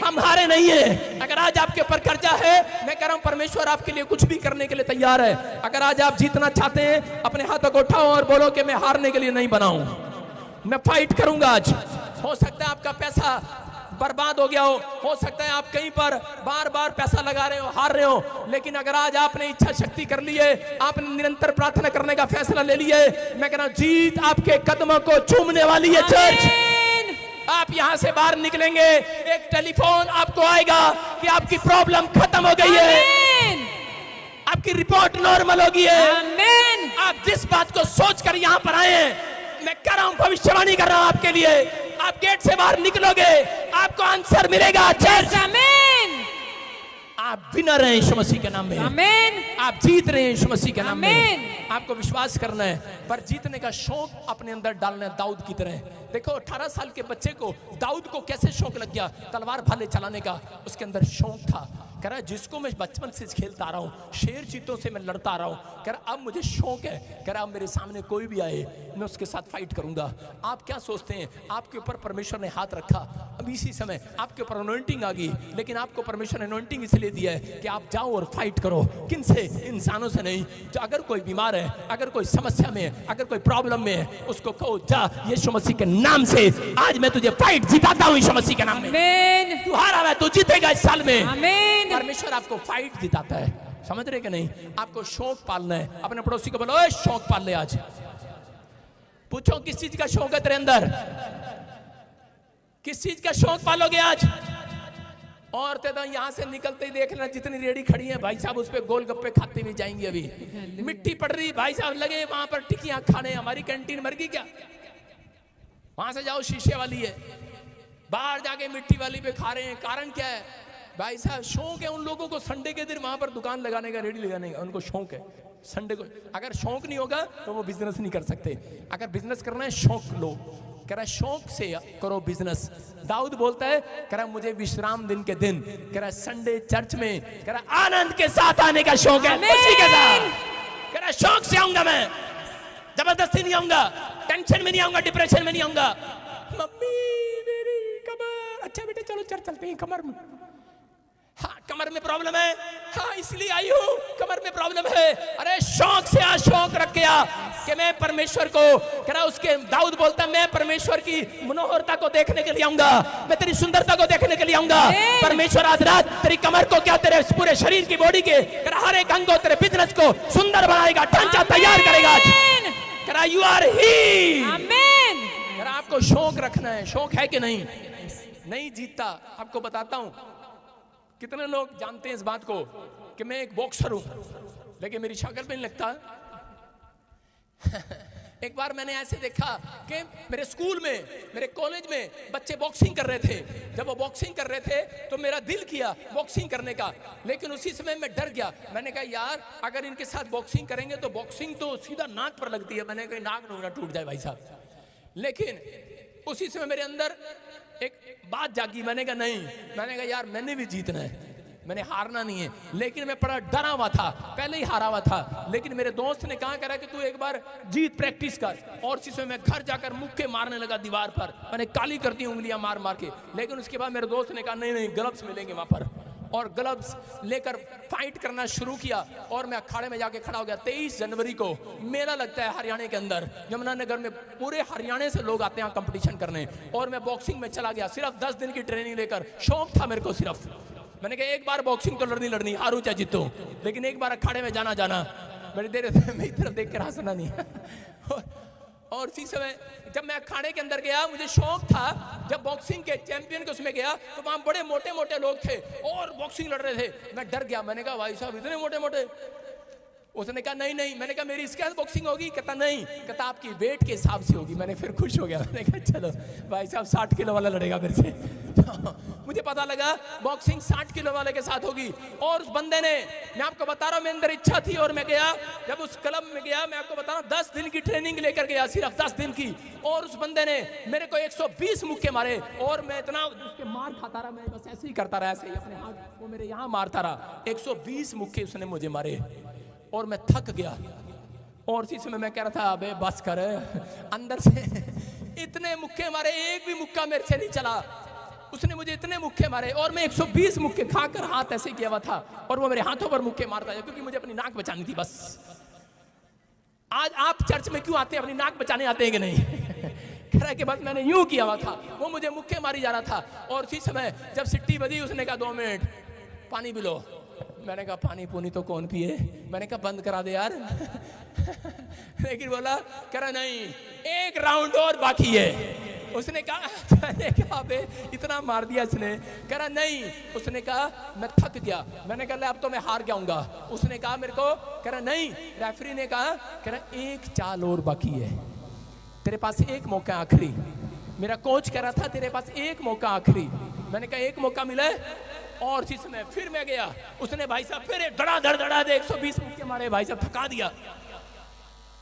हम हारे नहीं है। अगर आज आपके ऊपर कर्जा है, मैं कह रहा हूं परमेश्वर आपके लिए कुछ भी करने के लिए तैयार है। अगर आज आप जीतना चाहते हैं, अपने हाथों को उठाओ और बोलो कि मैं हारने के लिए नहीं बना हूं, मैं फाइट करूंगा। आज हो सकता है आपका पैसा बर्बाद हो गया हो सकता है आप कहीं पर बार बार पैसा लगा रहे हो, हार रहे हो, लेकिन अगर आज आपने इच्छा शक्ति कर ली है, आपने निरंतर प्रार्थना करने का फैसला ले लिया है, मैं कह रहा हूं जीत आपके कदमों को चूमने वाली है। चर्च, आप यहां से बाहर निकलेंगे, एक टेलीफोन आपको आएगा कि आपकी प्रॉब्लम खत्म हो गई है, आपकी रिपोर्ट नॉर्मल हो गई है। आप जिस बात को सोचकर यहां पर आए हैं, मैं कर रहा हूं, भविष्यवाणी कर रहा हूं आपके लिए, आप गेट से बाहर निकलोगे, आपको आंसर मिलेगा। चर्च, आप विनर हैं यीशु मसीह के नाम में। आमीन। आप जीत रहे हैं यीशु मसीह के नाम में। आपको विश्वास करना है, पर जीतने का शौक अपने अंदर डालना है दाऊद की तरह। देखो 18 साल के बच्चे को, दाऊद को कैसे शौक लग गया तलवार भाले चलाने का, उसके अंदर शौक था। कह रहा जिसको मैं बचपन से खेलता आ रहा हूँ, शेर चीतों से मैं लड़ता आ रहा हूँ, कह रहा अब मुझे शौक है, कह रहा अब मेरे सामने कोई भी आए मैं उसके साथ फाइट करूंगा। आप क्या सोचते हैं, आपके ऊपर परमेश्वर ने हाथ रखा, अब इसी समय आपके ऊपर अनॉइंटिंग आ गई, लेकिन आपको परमेश्वर ने अनॉइंटिंग इसलिए दिया है कि आप जाओ और फाइट करो। किन से? इंसानों से नहीं। जो अगर कोई बीमार है, अगर कोई समस्या में है, अगर कोई प्रॉब्लम में है, उसको कहो जा यीशु मसीह के नाम से आज मैं तुझे फाइट जिताता हूँ यीशु मसीह के नाम में। तू हारा है, तू जीतेगा इस साल में। परमेश्वर आपको फाइट जिताता है, समझ रहे कि नहीं? आपको शौक पालना है। अपने पड़ोसी को बोलो शौक पाल ले। आज पूछो किस चीज का शौक है तेरे अंदर, किस चीज का शौक पालोगे आज? औरतें तो यहां से निकलते ही देखना जितनी रेडी खड़ी हैं भाई साहब, उस पे गोलगप्पे खाते हुए जाएंगी। अभी मिट्टी पड़ रही भाई साहब, लगे वहां पर टिकियां खाने। हमारी कैंटीन मर गई क्या? वहां से जाओ शीशे वाली है, बाहर जाके मिट्टी वाली पे खा रहे हैं। कारण क्या है भाई साहब? शौक है उन लोगों को संडे के दिन वहां पर दुकान लगाने का, रेडी लगाने का, उनको शौक है संडे को। अगर शौक नहीं होगा तो वो बिजनेस नहीं कर सकते। अगर बिजनेस करना है शौक लो, कह रहा शौक से करो बिजनेस। दाऊद बोलता है, कह रहा मुझे विश्राम दिन के दिन, कह रहा संडे चर्च में, कह रहा आनंद के साथ आने का शौक है, खुशी के साथ। कह रहा शौक से आऊंगा मैं, जबरदस्ती नहीं आऊंगा, टेंशन में नहीं आऊंगा, डिप्रेशन में नहीं आऊंगा। मम्मी मेरी कमर, अच्छा बेटे चलो चर्च चलते हैं। कमर में, हाँ कमर में प्रॉब्लम है, हाँ इसलिए आई हूं, कमर में प्रॉब्लम है। अरे शौक से आ, शौक रख के आ कि मैं परमेश्वर को, कह रहा उसके दाऊद बोलता मैं परमेश्वर की मनोहरता को देखने के लिए आऊंगा, मैं तेरी सुंदरता को देखने के लिए आऊंगा। परमेश्वर आज रात तेरी कमर को, क्या तेरे पूरे शरीर की बॉडी के, कह रहा हर एक अंग को, तेरे बिजनेस को सुंदर बनाएगा, ढांचा तैयार करेगा। कह रहा यू आर ही। आमीन। कह रहा आपको शौक रखना है। शौक है कि नहीं? नहीं जीतता। आपको बताता हूं, कितने लोग जानते हैं इस बात को कि मैं एक बॉक्सर हूं, लेकिन मेरी शक्ल पे नहीं लगता। एक बार मैंने ऐसे देखा कि मेरे स्कूल में, मेरे कॉलेज में बच्चे बॉक्सिंग कर रहे थे। जब वो बॉक्सिंग कर रहे थे तो मेरा दिल किया बॉक्सिंग करने का, लेकिन उसी समय मैं डर गया। मैंने कहा यार अगर इनके साथ बॉक्सिंग करेंगे तो बॉक्सिंग तो सीधा नाक पर लगती है, मैंने कहा नाक ना टूट जाए भाई साहब। लेकिन उसी समय मेरे अंदर एक बात जागी, मैंने कहा नहीं, मैंने कहा यार मैंने भी जीतना है, मैंने हारना नहीं है। लेकिन मैं बड़ा डरा हुआ था, पहले ही हारा हुआ था। लेकिन मेरे दोस्त ने कहा करा कि तू एक बार जीत प्रैक्टिस कर, और इसी समय मैं घर जाकर मुक्के मारने लगा दीवार पर। मैंने काली करती उंगलियां मार मार के। लेकिन उसके बाद मेरे दोस्त ने कहा नहीं नहीं ग्लव्स मिलेंगे वहां पर, और ग्लव्स लेकर फाइट करना शुरू किया। और मैं अखाड़े में जाके खड़ा हो गया। 23 जनवरी को मेला लगता है हरियाणा के अंदर, यमुनानगर में। पूरे हरियाणा से लोग आते हैं कंपटीशन करने, और मैं बॉक्सिंग में चला गया सिर्फ 10 दिन की ट्रेनिंग लेकर। शौक था मेरे को सिर्फ, मैंने कहा एक बार बॉक्सिंग तो लड़नी, हारू चाहे जीतूं, लेकिन एक बार अखाड़े में जाना। मेरी मेरी तरफ देख कर हंसना नहीं। और इसी समय जब मैं अखाड़े के अंदर गया, मुझे शौक था, जब बॉक्सिंग के चैंपियन के उसमें गया तो वहां बड़े मोटे मोटे लोग थे और बॉक्सिंग लड़ रहे थे। मैं डर गया, मैंने कहा भाई साहब इतने मोटे मोटे। उसने कहा नहीं नहीं, मैंने कहा मेरी इसके साथ बॉक्सिंग होगी? कहता नहीं, कहता आपकी वेट के हिसाब से होगी। मैंने फिर खुश हो गया, मैंने कहा चलो भाई साहब 60 किलो वाला लड़ेगा मेरे से। मुझे पता लगा बॉक्सिंग 60 किलो वाले के साथ होगी। और उस बंदे ने, मैं आपको बता रहा हूं, मेरे अंदर इच्छा थी और मैं गया। जब उस क्लब में गया, मैं आपको बता रहा हूं 10 दिन की ट्रेनिंग लेकर गया, सिर्फ 10 दिन की। और उस बंदे ने मेरे को 120 मुक्के मारे, और मैं इतना उसके मार खाता रहा, मैं बस ऐसे ही करता रहा, ऐसे ही अपने हाथ वो मेरे यहाँ मारता रहा। 120 मुक्के उसने मुझे मारे और मैं थक गया। और इसी समय मैं कह रहा था अबे बस कर, अंदर से इतने मुक्के मारे, एक भी मुक्का मेरे से नहीं चला। उसने मुझे इतने मुक्के मारे और मैं 120 मुक्के खाकर हाथ ऐसे किया हुआ था, और वो मेरे हाथों पर मुक्के मारता है, क्योंकि मुझे अपनी नाक बचानी थी बस। आज आप चर्च में क्यों आते हैं? अपनी नाक बचाने आते हैं कि नहीं? कह रहा है कि बस मैंने यूं किया हुआ था, वो मुझे मुक्के मारी जा रहा था। और इसी समय जब सिट्टी बजी, उसने कहा 2 मिनट पानी पी लो। मैंने कहा पानी पूनी तो कौन पिए, मैंने कहा बंद करा दे यार। लेकिन बोला, कह रहा नहीं एक राउंड और बाकी है। उसने कहा, मैंने कहा बे इतना मार दिया इसने। कह रहा नहीं, उसने कहा मैं थक गया। मैंने कहा अब तो मैं हार जाऊंगा। उसने कहा मेरे को, कह रहा नहीं, रेफरी ने कहा, कह रहा एक चाल और बाकी है, तेरे पास एक मौका आखिरी। मेरा कोच कह रहा था तेरे पास एक मौका आखिरी। मैंने कहा एक मौका मिला है। और इसी समय फिर मैं गया, उसने भाई साहब फिर धड़ा दे 120 मुक्के मारे, भाई साहब थका दिया।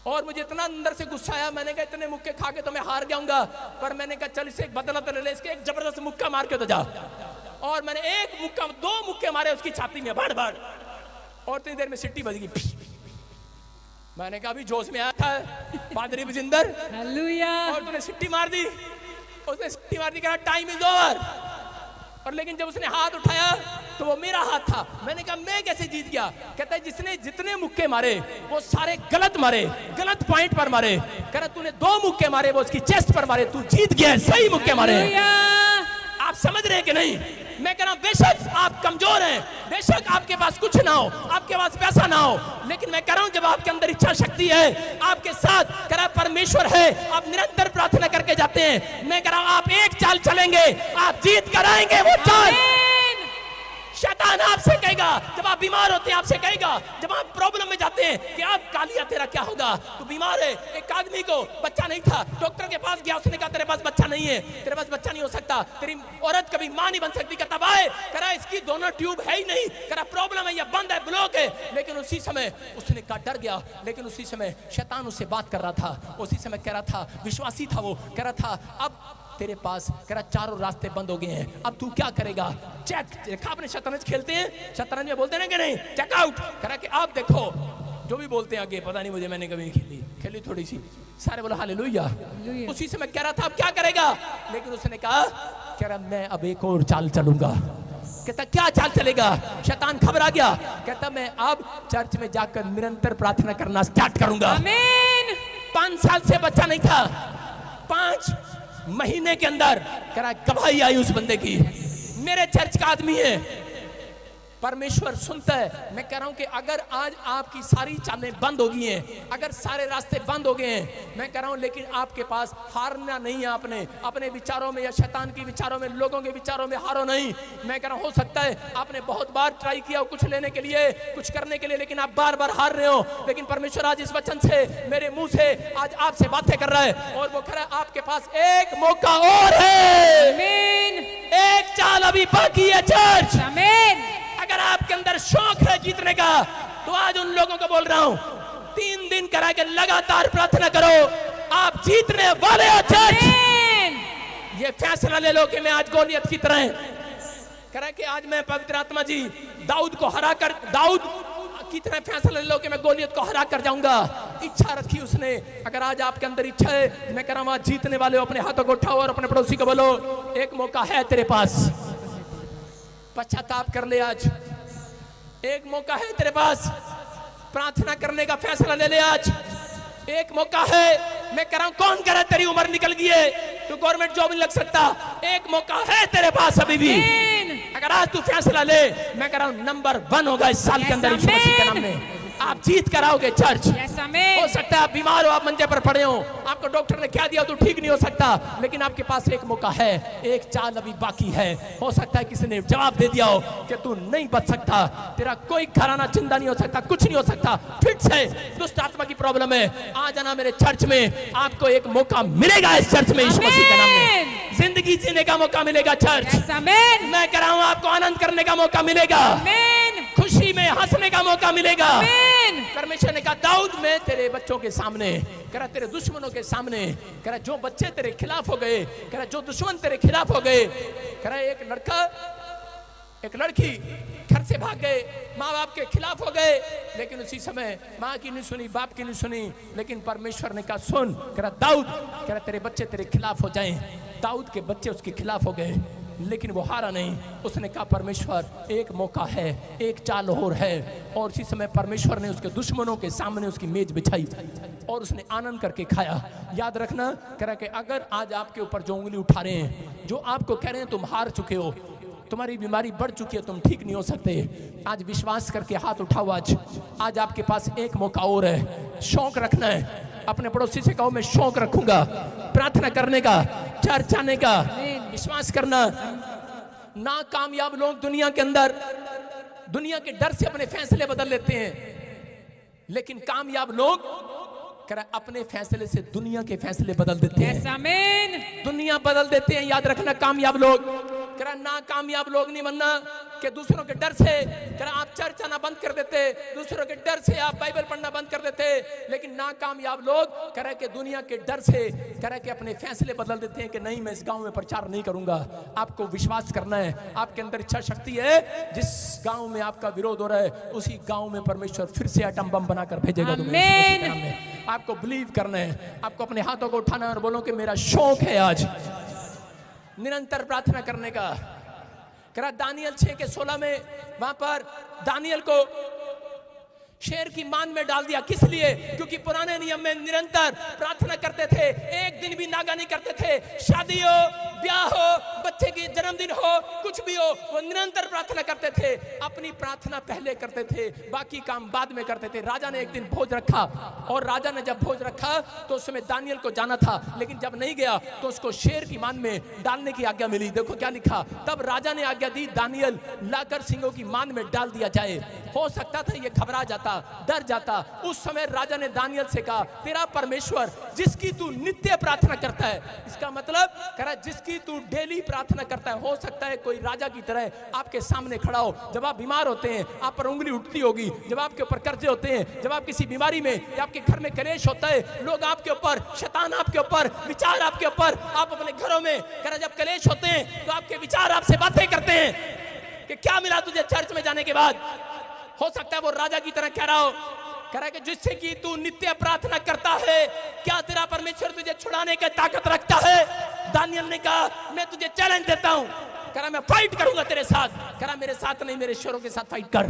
और मुझे इतना अंदर से गुस्सा आया, मैंने कहा इतने मुक्के खा के तो मैं हार जाऊंगा, पर मैंने कहा चल इसे एक बदला तो ले ले, इसके एक जबरदस्त मुक्का मार के तो जा। और मैंने एक मुक्का, 2 मुक्के मारे उसकी छाती में, बाड़ बाड़। और इतनी देर में सिट्टी बज गई। मैंने कहा अभी जोश में आया था पादरी बजिंदर, हालेलुया, और तूने सिट्टी मार दी। उसने सिट्टी मार दी, कहा टाइम इज ओवर। और लेकिन जब उसने हाथ उठाया तो वो मेरा हाथ था। मैंने कहा मैं कैसे जीत गया? कहता है जिसने जितने मुक्के मारे वो सारे गलत मारे, गलत पॉइंट पर मारे। कह रहा तूने 2 मुक्के मारे, वो उसकी चेस्ट पर मारे, तू जीत गया, सही मुक्के मारे। आप समझ रहे हैं कि नहीं? मैं कह रहा हूं बेशक आप कमजोर हैं, बेशक आपके पास कुछ ना हो, आपके पास पैसा ना हो, लेकिन मैं कह रहा हूं जब आपके अंदर इच्छा शक्ति है, आपके साथ कह रहा परमेश्वर है, आप निरंतर प्रार्थना करके जाते हैं। मैं कह रहा हूं आप एक चाल चलेंगे, आप जीत कर आएंगे। वो चाल शैतान आपसे कहेगा, जब आप बीमार होते हैं आपसे कहेगा, जब आप प्रॉब्लम में जाते हैं कि आप कालिया तेरा क्या होगा, तू बीमार है। एक आदमी को बच्चा नहीं था, डॉक्टर के पास गया, उसने कहा तेरे पास बच्चा नहीं है, तेरे पास बच्चा नहीं हो सकता, तेरी औरत कभी मां नहीं बन सकती। कहता भाई, कह रहा इसकी दोनों ट्यूब है ही नहीं, कह रहा प्रॉब्लम है, या बंद है, ब्लॉक है। लेकिन उसी समय उसने कहा डर गया, लेकिन उसी समय शैतान उससे बात कर रहा था, उसी समय कह रहा था, विश्वासी था वो, कह रहा था अब तेरे पास, कह रहा चारों रास्ते बंद हो गए हैं, अब तू क्या करेगा? चेक देखा आपने शतरंज खेलते हैं, शतरंज में बोलते हैं कि नहीं चेकआउट। कह रहा कि आप देखो जो भी बोलते हैं आगे, पता नहीं मुझे, मैंने कभी नहीं खेली थोड़ी सी। सारे बोला हालेलुया। उसी से मैं कह रहा था अब क्या करेगा, लेकिन उसने कहा, कह रहा मैं अब एक और चाल चलूंगा। कहता क्या चाल चलेगा? शैतान घबरा गया, कहता मैं अब चर्च में जाकर निरंतर प्रार्थना करना स्टार्ट करूंगा। 5 साल से बच्चा नहीं था, 5 महीने के अंदर कह रहा गवाही आई उस बंदे की, मेरे चर्च का आदमी है, परमेश्वर सुनता है। मैं कह रहा हूं कि अगर आज आपकी सारी चालें बंद हो गई हैं, अगर सारे रास्ते बंद हो गए हैं, मैं कह रहा हूं लेकिन आपके पास हारना नहीं है। आपने अपने विचारों में या शैतान के विचारों में, लोगों के विचारों में हारो नहीं। मैं कह रहा हूं हो सकता है आपने बहुत बार ट्राई किया कुछ लेने के लिए, कुछ करने के लिए, लेकिन आप बार बार हार रहे हो। लेकिन परमेश्वर आज इस वचन से, मेरे मुंह से आज आपसे बातें कर रहा है और वो कह रहा है आपके पास एक मौका और है। आमीन, एक चाल अभी बाकी है चर्च। आमीन। अगर आपके अंदर शौक है जीतने का, तो आज उन लोगों को बोल रहा हूं 3 दिन करा के लगातार प्रार्थना करो, आप जीतने वाले हो चर्च। ये फैसला ले लो कि मैं आज गोलियत की तरह करा कि आज मैं पवित्र आत्मा जी दाऊद को हरा कर, दाऊद की तरह फैसला ले लो कि मैं गोलियत को हरा कर जाऊंगा। इच्छा रखी उसने। अगर आज आपके अंदर इच्छा है, मैं कह रहा हूं आज जीतने वाले हो, अपने हाथों को उठाओ और अपने पड़ोसी को बोलो एक मौका है तेरे पास, पश्चाताप कर ले। आज एक मौका है तेरे पास, प्रार्थना करने का फैसला ले ले। आज एक मौका है। मैं कह रहा हूं कौन कह रहा है तेरी उम्र निकल गई है, तू गवर्नमेंट जॉब नहीं लग सकता, एक मौका है तेरे पास अभी भी। अगर आज तू फैसला ले, मैं कह रहा हूं नंबर 1 होगा इस साल के अंदर यीशु मसीह के नाम में। आप जीत कर आओगे चर्च। हो सकता है आप बीमार हो, आप मंजे पर पड़े हो, आपको डॉक्टर ने क्या दिया तो ठीक नहीं हो सकता, लेकिन आपके पास एक मौका है, एक चाल अभी बाकी है। हो सकता है किसी ने जवाब दे दिया हो कि तू नहीं बच सकता, तेरा कोई घराना जिंदा नहीं हो सकता, कुछ नहीं हो सकता, फिट से दुष्ट आत्मा की प्रॉब्लम है। आ जाना मेरे चर्च में, आपको एक मौका मिलेगा इस चर्च में यीशु मसीह के नाम में। जिंदगी जीने का मौका मिलेगा चर्च। मैं कह रहा हूं आपको आनंद करने का मौका मिलेगा, खुशी में हंसने का मौका मिलेगा। परमेश्वर ने कहा दाऊद मैं तेरे बच्चों के सामने, कह रहा तेरे दुश्मनों के सामने, कह रहा जो बच्चे तेरे खिलाफ हो गए, कह रहा जो दुश्मन तेरे खिलाफ हो गए, कह रहा एक लड़का एक लड़की घर से भाग गए, माँ बाप के खिलाफ हो गए, लेकिन उसी समय माँ की नहीं सुनी, बाप की नहीं सुनी, लेकिन परमेश्वर ने कहा सुन, कह रहा दाऊद, कह रहा तेरे बच्चे तेरे खिलाफ हो जाएं। दाऊद के बच्चे उसके खिलाफ हो गए, लेकिन वो हारा नहीं। उसने कहा परमेश्वर एक मौका है, एक चाल और है। और उसी समय परमेश्वर ने उसके दुश्मनों के सामने उसकी मेज बिछाई और उसने आनंद करके खाया। याद रखना, कह रहा कि अगर आज आपके ऊपर जो उंगली उठा रहे हैं, जो आपको कह रहे हैं तुम हार चुके हो, तुम्हारी बीमारी बढ़ चुकी है, तुम ठीक नहीं हो सकते, आज विश्वास करके हाथ उठाओ। आज आपके पास एक मौका और है। शौक रखना है, अपने पड़ोसी से कहो मैं शौक रखूंगा प्रार्थना करने का, चर्च आने का। विश्वास करना, नाकामयाब लोग दुनिया के अंदर दुनिया के डर से अपने फैसले बदल लेते हैं, लेकिन कामयाब लोग अपने फैसले से दुनिया के फैसले बदल देते हैं। दुनिया बदल देते हैं। याद रखना, कामयाब लोग, नाकामयाब लोग नहीं बनना कि दूसरों के डर से आप चर्च आना बंद कर देते, दूसरों के डर से आप बाइबल पढ़ना बंद कर देते, लेकिन नाकामयाब लोग कि दुनिया के डर से कि अपने फैसले बदल देते हैं कि नहीं मैं इस गांव में प्रचार नहीं करूंगा। आपको विश्वास करना है, आपके अंदर इच्छा शक्ति है, जिस गांव में आपका विरोध हो रहा है उसी गांव में परमेश्वर फिर से एटम बम बनाकर भेजेगा। आपको बिलीव करना है, आपको अपने हाथों को उठाना है और बोलो कि मेरा शौक है आज निरंतर प्रार्थना करने का। कह रहा दानियल 6:16 में वहां पर दानियल को शेर की मान में डाल दिया। किस लिए? क्योंकि पुराने नियम में निरंतर प्रार्थना करते थे, एक दिन भी नागा नहीं करते थे। शादी हो, ब्याह हो, बच्चे की जन्मदिन हो, कुछ भी हो, वो निरंतर प्रार्थना करते थे। अपनी प्रार्थना पहले करते थे, बाकी काम बाद में करते थे। राजा ने एक दिन भोज रखा और राजा ने जब भोज रखा तो उस समय दानियल को जाना था, लेकिन जब नहीं गया तो उसको शेर की मान में डालने की आज्ञा मिली। देखो क्या लिखा, तब राजा ने आज्ञा दी दानियल लाकर सिंहों की मान में डाल दिया जाए। हो सकता था ये घबरा जाता, डर जाता। उस समय राजा ने दानियल से कहा तेरा परमेश्वर जिसकी तू नित्य प्रार्थना करता है, इसका मतलब कह रहा जिसकी तू डेली प्रार्थना करता है। हो सकता है कोई राजा की तरह आपके सामने खड़ा हो, जब आप बीमार होते हैं आप पर उंगली उठती होगी, जब आपके ऊपर कर्जे होते हैं, जब आप किसी बीमारी में या आपके घर में कलेश होता है, लोग आपके ऊपर, शैतान आपके ऊपर, विचार आपके ऊपर, आप अपने घरों में कह रहा जब कलेश होते हैं तो आपके विचार आपसे बातें करते हैं कि क्या मिला तुझे चर्च में जाने के बाद। हो सकता है वो राजा की तरह कह रहा हो, कह रहा है कि जिससे कि तू नित्य प्रार्थना करता है, क्या तेरा परमेश्वर तुझे छुड़ाने की ताकत रखता है? दानियल ने कहा मैं तुझे चैलेंज देता हूं, कह रहा मैं फाइट करूंगा तेरे साथ। कह रहा मेरे साथ नहीं, मेरे ईश्वरों के साथ फाइट कर।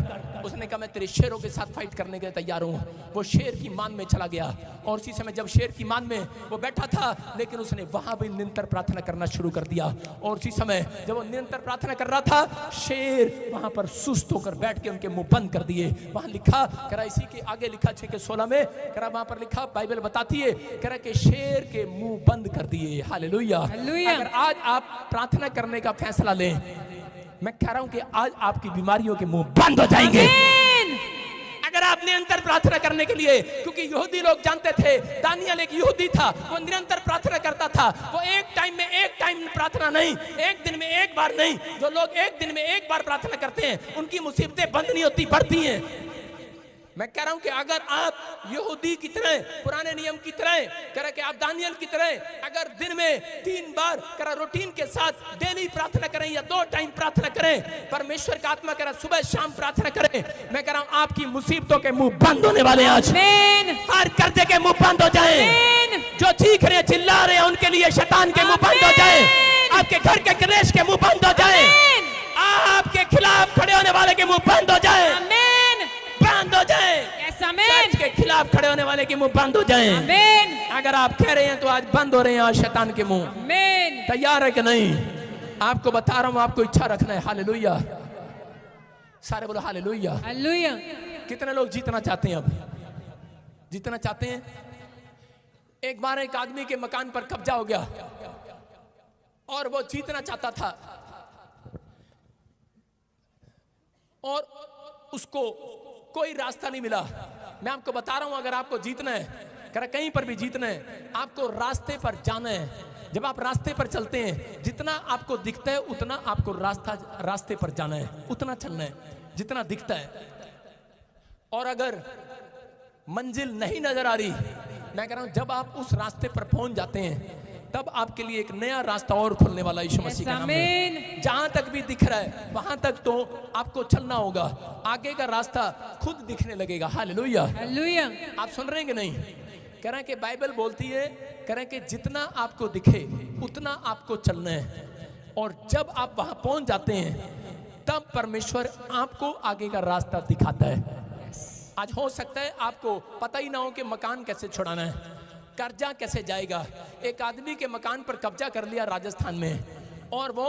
उसने कहा मैं तेरे शेरों के साथ फाइट करने के लिए तैयार हूँ। वो शेर की मान में चला गया और उसी समय जब शेर की मान में वो बैठा था, लेकिन उसने वहां भी निरंतर प्रार्थना करना शुरू कर दिया। और उसी समय जब वो निरंतर प्रार्थना कर रहा था, शेर वहां पर सुस्त होकर बैठ के उनके मुंह बंद कर दिए। वहां लिखा करा, इसी के आगे लिखा 6:16 में करा, वहां पर लिखा, बाइबल बताती है करा कि शेर के मुंह बंद कर दिए। हालेलुया। अगर आज आप प्रार्थना करने का फैसला लें, मैं कह रहा हूं कि आज आपकी बीमारियों के मुंह बंद हो जाएंगे। अगर आप निरंतर प्रार्थना करने के लिए, क्योंकि यहूदी लोग जानते थे, दानियल एक यहूदी था, वो निरंतर प्रार्थना करता था। वो एक टाइम प्रार्थना नहीं, एक दिन में एक बार नहीं। जो लोग एक दिन में एक बार प्रार्थना करते हैं, उनकी मुसीबतें बंद नहीं होती, बढ़ती हैं। मैं कह रहा हूं कि अगर आप यहूदी की तरह, पुराने नियम की तरह, कह रहे कि आप दानियल की तरह, अगर दिन में 3 बार करा रूटीन के साथ डेली प्रार्थना करें या 2 टाइम प्रार्थना करें, परमेश्वर का आत्मा कह रहा सुबह शाम प्रार्थना करें, मैं कह रहा हूं आपकी मुसीबतों के मुंह बंद होने वाले हैं आज। हर कर्जे के मुंह बंद हो जाएं। जो चीख रहे चिल्ला रहे हैं उनके लिए शैतान के मुंह बंद हो जाएं। आपके घर के कलेश के मुंह बंद हो जाएं। आपके खिलाफ खड़े होने वाले के मुंह बंद हो जाएं, बंद हो जाए। चर्च के खिलाफ खड़े होने वाले के मुंह बंद हो जाएं। अगर आप कह रहे हैं तो आज बंद हो रहे हैं आज शैतान के मुंह। तैयार है कि नहीं? आपको बता रहा हूं, आपको इच्छा रखना है। हालेलुया। सारे बोलो हालेलुया। हालेलुया। कितने लोग जीतना चाहते हैं? अब जीतना चाहते हैं? एक बार एक आदमी के मकान पर कब्जा हो गया और वो जीतना चाहता था और उसको कोई रास्ता नहीं मिला। मैं आपको बता रहा हूं, अगर आपको जीतना है, कहीं पर भी जीतना है, आपको रास्ते पर जाना है। जब आप रास्ते पर चलते हैं, जितना आपको दिखता है उतना आपको रास्ते पर जाना है, उतना चलना है जितना दिखता है। और अगर मंजिल नहीं नजर आ रही, मैं कह रहा हूं जब आप उस रास्ते पर पहुंच जाते हैं, तब आपके लिए एक नया रास्ता और खुलने वाला यीशु मसीह का नाम है। जहां तक भी दिख रहा है वहां तक तो आपको चलना होगा, आगे का रास्ता खुद दिखने लगेगा। हालेलुया। हालेलुया। आप सुन रहे हैं कि नहीं? कह रहे हैं कि बाइबल बोलती है, कह रहे हैं कि जितना आपको दिखे उतना आपको चलना है। और जब आप वहां पहुंच जाते हैं, तब परमेश्वर आपको आगे का रास्ता दिखाता है। आज हो सकता है आपको पता ही ना हो कि मकान कैसे छुड़ाना है, कर्जा कैसे जाएगा। एक आदमी के मकान पर कब्जा कर लिया राजस्थान में, और वो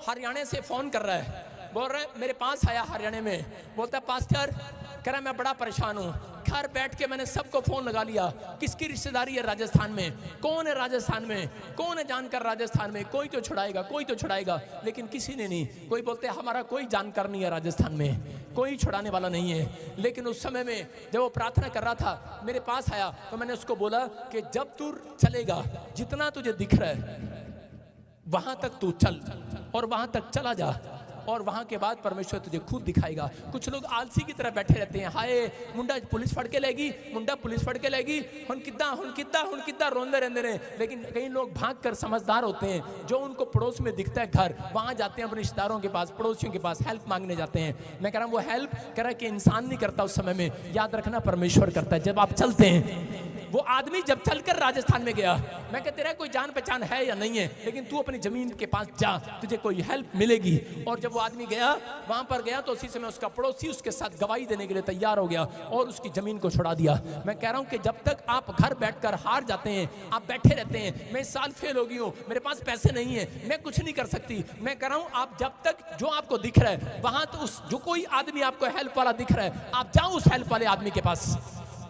हरियाणा से फोन कर रहा है, बोल रहा है मेरे पास आया हरियाणा में, बोलता है पास्टर, कह रहा मैं बड़ा परेशान हूँ, घर बैठ के मैंने सबको फोन लगा लिया, किसकी रिश्तेदारी है राजस्थान में, कौन है राजस्थान में, कौन है जानकार राजस्थान में, कोई तो छुड़ाएगा, कोई तो छुड़ाएगा, लेकिन किसी ने नहीं। कोई बोलते हैं हमारा कोई जानकार नहीं है राजस्थान में, कोई छुड़ाने वाला नहीं है। लेकिन उस समय में जब वो प्रार्थना कर रहा था, मेरे पास आया, तो मैंने उसको बोला कि जब तू चलेगा, जितना तुझे दिख रहा है वहां तक तू चल, और वहां तक चला जा, और वहां के बाद परमेश्वर तुझे खुद दिखाएगा। कुछ लोग आलसी की तरह बैठे रहते हैं, हाय मुंडा पुलिस फड़ के लेगी, मुंडा पुलिस फड़ के लेगी, हुन किद्दा रोंदे रहते हैं। लेकिन कई लोग भाग कर समझदार होते हैं, जो उनको पड़ोस में दिखता है घर, वहां जाते हैं अपने रिश्तेदारों के पास, पड़ोसियों के पास हेल्प मांगने जाते हैं। मैं कह रहा हूं वो हेल्प कह रहा है कि इंसान नहीं करता उस समय में, याद रखना परमेश्वर करता है। जब आप चलते हैं, वो आदमी जब चलकर राजस्थान में गया, मैं कहते रहा कोई जान पहचान है या नहीं है, लेकिन तू अपनी जमीन के पास जा, तुझे कोई हेल्प मिलेगी। और जब वो आदमी गया, वहां पर गया, तो उसी समय उसका पड़ोसी उसके साथ गवाही देने के लिए तैयार हो गया और उसकी जमीन को छुड़ा दिया। मैं कह रहा हूं कि जब तक आप घर बैठकर हार जाते हैं, आप बैठे रहते हैं, मैं इस साल फेल हो गई हूं, मेरे पास पैसे नहीं है, मैं कुछ नहीं कर सकती, मैं कह रहा हूं आप जब तक जो आपको दिख रहा है वहां, तो उस जो कोई आदमी आपको हेल्प वाला दिख रहा है, आप जाओ उस हेल्प वाले आदमी के पास।